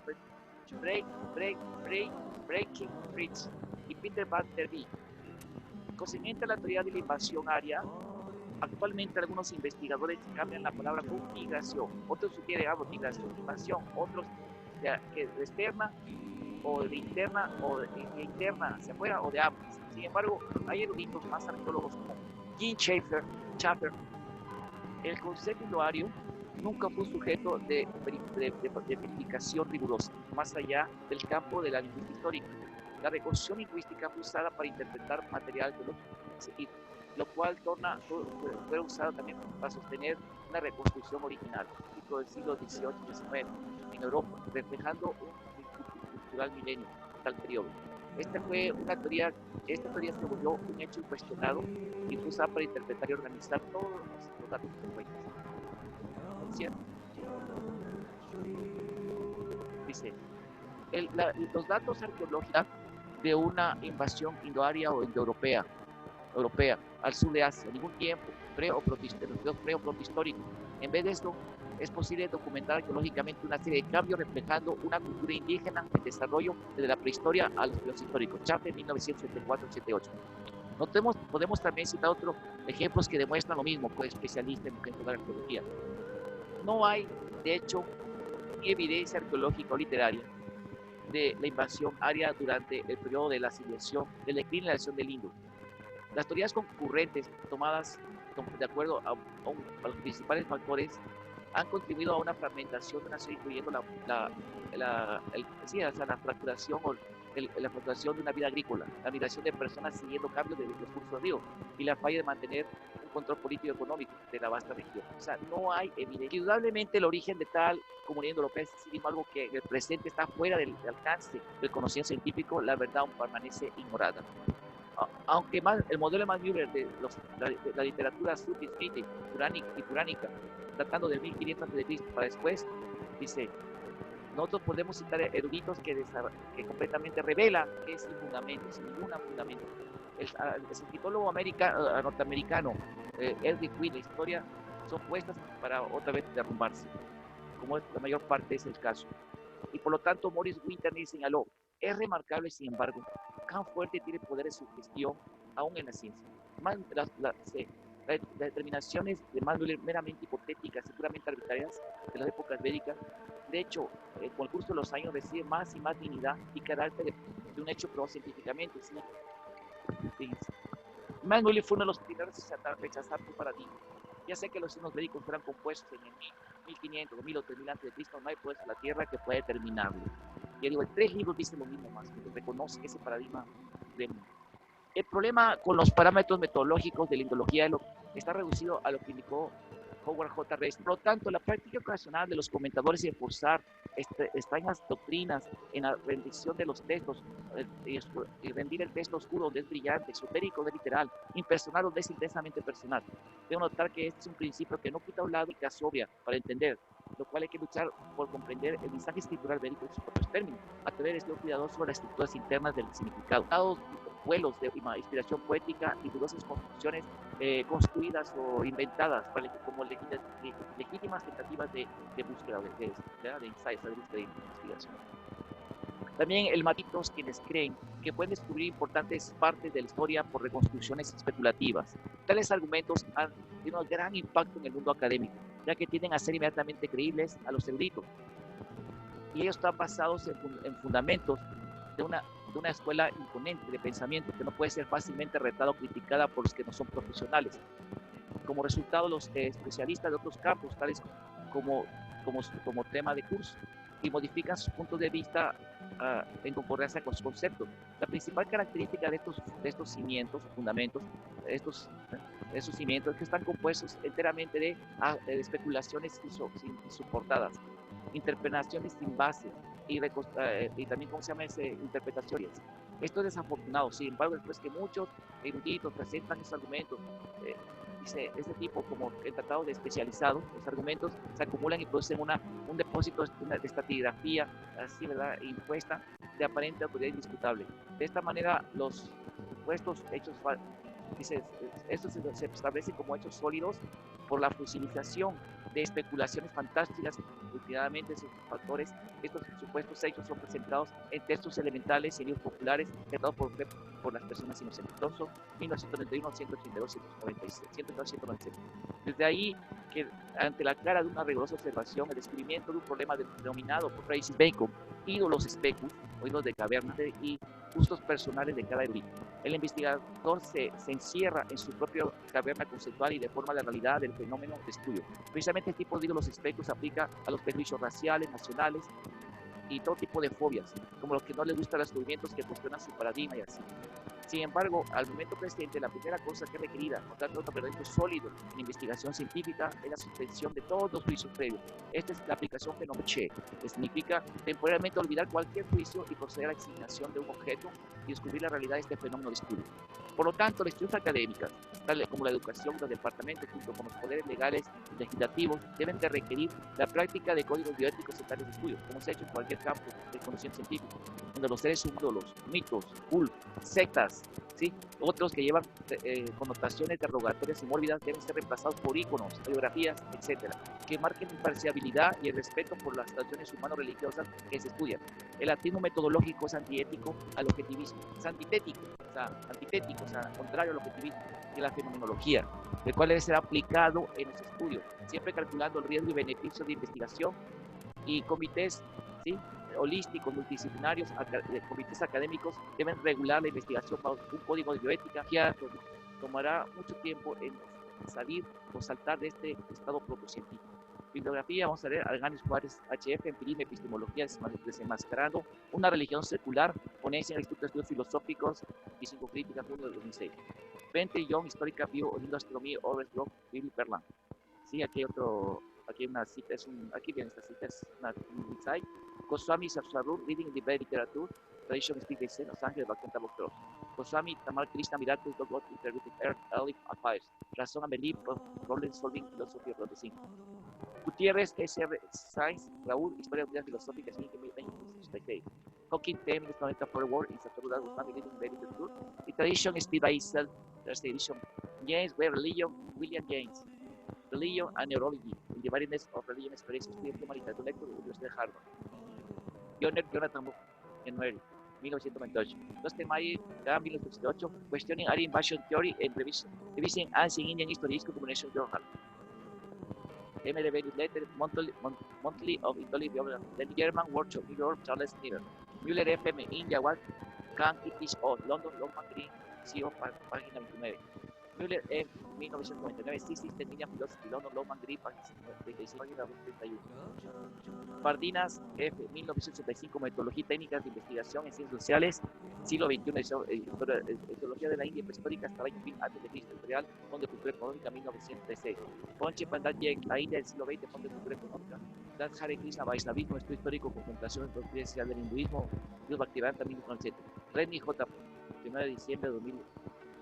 Breaking Bridge y Peter Van der Bee. Concerniente a la teoría de la invasión aria, actualmente algunos investigadores cambian la palabra con migración, otros sugieren migración, invasión, otros que de externa o de interna o de interna hacia afuera o de ambas. Sin embargo, hay eruditos más arqueólogos como Gene Schafer. El concepto ario nunca fue un sujeto de verificación rigurosa, más allá del campo de la lingüística histórica. La reconstrucción lingüística fue usada para interpretar material biológico, lo cual fue usado también para sostener una reconstrucción original, típico del siglo XVIII y XIX en Europa, reflejando un cultural milenio tal periodo. Esta teoría se volvió un hecho incuestionado y fue usada para interpretar y organizar todos los datos frecuentes. ¿Es cierto? Dice, los datos arqueológicos de una invasión indoaria o indoeuropea al sur de Asia, en ningún tiempo pre o protohistórico. En vez de esto, es posible documentar arqueológicamente una serie de cambios reflejando una cultura indígena en desarrollo desde la prehistoria a los periodos históricos. Chapter 1984-88. Podemos también citar otros ejemplos que demuestran lo mismo, pues especialista en la arqueología. No hay, de hecho, ni evidencia arqueológica o literaria de la invasión aria durante el periodo de la civilización, del declive y la nación del Indo. Las teorías concurrentes tomadas de acuerdo a los principales factores han contribuido a una fragmentación de una nación, incluyendo la fracturación la fracturación de una vida agrícola, la migración de personas siguiendo cambios de los cursos de río y la falla de mantener un control político y económico de la vasta región. O sea, no hay evidencia. Indudablemente el origen de tal comunidad indoeuropea es algo que en el presente está fuera del alcance del conocimiento científico, la verdad aún permanece ignorada. Aunque el modelo más libre de la literatura sutiscrita y puránica, datando del 1500 a.C. para después, dice, nosotros podemos citar eruditos que completamente revelan que es sin fundamento, sin ningún fundamento. El escritólogo norteamericano Edwin Quinn, la historia son puestas para otra vez derrumbarse, como la mayor parte es el caso. Y por lo tanto, Maurice Winterny señaló, es remarcable, sin embargo, cuán fuerte tiene poder de sugestión aún en la ciencia. Las determinaciones de Manuel meramente hipotéticas y puramente arbitrarias de las épocas védicas, de hecho, con el curso de los años recibe más y más dignidad y carácter de un hecho probado científicamente. ¿Sí? Manuel fue uno de los primeros a rechazar su paradigma. Ya sé que los signos médicos fueran compuestos en el 1500 o 1000 o 3000 antes de Cristo, no hay puesto en la tierra que pueda determinarlo. Y digo, 3 libros dicen lo mismo más, que reconoce ese paradigma del mundo. El problema con los parámetros metodológicos de la indología está reducido a lo que indicó Howard J. Reis. Por lo tanto, la práctica ocasional de los comentadores y enforzar extrañas doctrinas en la rendición de los textos y rendir el texto oscuro donde es brillante, esotérico donde es literal, impersonal donde es intensamente personal. Debo notar que este es un principio que no quita a un lado y que es obvia para entender, lo cual hay que luchar por comprender el mensaje escritural bélico en sus propios términos, a través de este cuidadoso sobre las estructuras internas del significado. Vuelos de inspiración poética y dudosas construcciones construidas o inventadas como legítimas tentativas de búsqueda de insights, de búsqueda de investigación. También el matitos quienes creen que pueden descubrir importantes partes de la historia por reconstrucciones especulativas. Tales argumentos han tenido un gran impacto en el mundo académico, ya que tienden a ser inmediatamente creíbles a los eruditos. Y ellos están basados en fundamentos de una escuela imponente de pensamiento que no puede ser fácilmente retada o criticada por los que no son profesionales. Como resultado, los especialistas de otros campos, tales como tema de curso, y modifican sus puntos de vista en concordancia con sus conceptos. La principal característica de estos cimientos, fundamentos, esos cimientos, es que están compuestos enteramente de especulaciones insoportadas, interpretaciones sin base y también, ¿cómo se llama? Interpretaciones. Esto es desafortunado, sin embargo, después que muchos eruditos presentan esos argumentos, dice, este tipo, como el tratado de especializado, los argumentos se acumulan y producen un depósito de estratigrafía, así, ¿verdad?, impuesta, de aparente autoridad indisputable. De esta manera, los supuestos hechos, dice, estos se establecen como hechos sólidos por la fusilización de especulaciones fantásticas. Últimamente, esos factores, estos supuestos hechos son presentados en textos elementales y libros populares tratados por las personas inocentes. Entonces, 1991, 182, 196, 196. Desde ahí, que ante la cara de una rigurosa observación, el descubrimiento de un problema denominado por Francis Bacon, ídolos specus, o ídolos de caverna, y gustos personales de cada erudito. El investigador se encierra en su propia caverna conceptual y deforma la realidad del fenómeno de estudio. Precisamente este tipo de los espectros se aplica a los prejuicios raciales, nacionales y todo tipo de fobias, como los que no les gustan los movimientos que cuestionan su paradigma y así. Sin embargo, al momento presente, la primera cosa que es requerida por tanto un fundamento sólido en investigación científica es la suspensión de todos los juicios previos. Esta es la aplicación fenomenológica, que significa temporalmente olvidar cualquier juicio y proceder a la asignación de un objeto y descubrir la realidad de este fenómeno de estudio. Por lo tanto, las instituciones académicas, tales como la educación, los departamentos, junto con los poderes legales y legislativos, deben de requerir la práctica de códigos bioéticos en tales estudios, como se ha hecho en cualquier campo del conocimiento científico, donde los seres humanos, los mitos, cultos, sectas, ¿sí? Otros que llevan connotaciones derogatorias y mórbidas deben ser reemplazados por íconos, biografías, etc., que marquen imparcialidad y el respeto por las tradiciones humano-religiosas que se estudian. El atismo metodológico es antiético al objetivismo, es antitético, contrario al objetivismo y la fenomenología, el cual debe ser aplicado en los estudios, siempre calculando el riesgo y beneficio de investigación y comités, ¿sí?, holísticos, multidisciplinarios, comités académicos deben regular la investigación bajo un código de bioética que tomará mucho tiempo en salir o saltar de este estado protocientífico. Bibliografía, vamos a leer Arganis Juárez, HF, Empirismo, Epistemología, Desenmascarando una religión secular, ponencia en el Instituto de Estudios Filosóficos y Psicocrítica, junio de 2006. Bente Young, Histórica Bio, Olindo Astronomía, Ores Block, Bibi Perlan. Sí, aquí hay una cita, aquí viene esta cita, es un insight. Goswami Sarsarur, Reading Debate Literature, Tradition Speak Los Ángeles, Bhaktivinoda Bhakti. Goswami Tamal Krishna Miracles, God Interpreted Earth, Elif Affairs, Razón and Belief, Problem Solving, Philosophy of the Gutiérrez, S.R. Sainz, Raúl, Historia Mundial Filosófica, 1966. Hawking, T. 1990, For World, in Saturday, Goswami, Reading Debate Literature, The Tradition Speak by Itself, First Edition, James, Web Religion, William James. Religion and Neurology, in the Variedness of Religion Experiences, Humanitarian Lecture, Universidad de Harvard. Pioner Jonathan January, 1998. 2 de mayo de 1978, Questioning Aryan Invasion Theory and Revising Ancient Indian History, Communication Journal. MLB Newsletter, Monthly of Italy, The German Workshop, New York, Charles Miller. Müller FM, India, What Can It Teach Us, London, Longman Green, CEO, página 29. Müller en 1999, System Indian Philosophy, London, Longman Green, página 31. Pardinas F. 1965, Metodología y Técnicas de Investigación en Ciencias Sociales, siglo XXI, Etología de la India Prehistórica hasta el fin antes de Cristo, Imperial, Fondo de Cultura Económica, 1936. Ponche Pandal Yek, la India del siglo XX, Fondo de Cultura Económica. Das Hare Krishna, Vaishnavismo, Estudio Histórico, Contemplación y Providencia del Hinduismo, Dios Bhaktivedanta, 1907. Renny J. 1 de diciembre de 2001,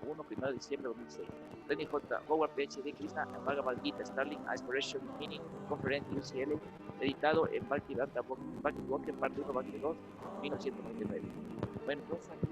1 de diciembre de 2006. Renny J. Howard, PhD, Krishna, Bhagavad Gita, Starling, Aspiration, Meaning, Conference, UCL, editado en Bhaktivedanta, Bhakti Walker, parte 1, Bhakti 2, 1999. Bueno, entonces aquí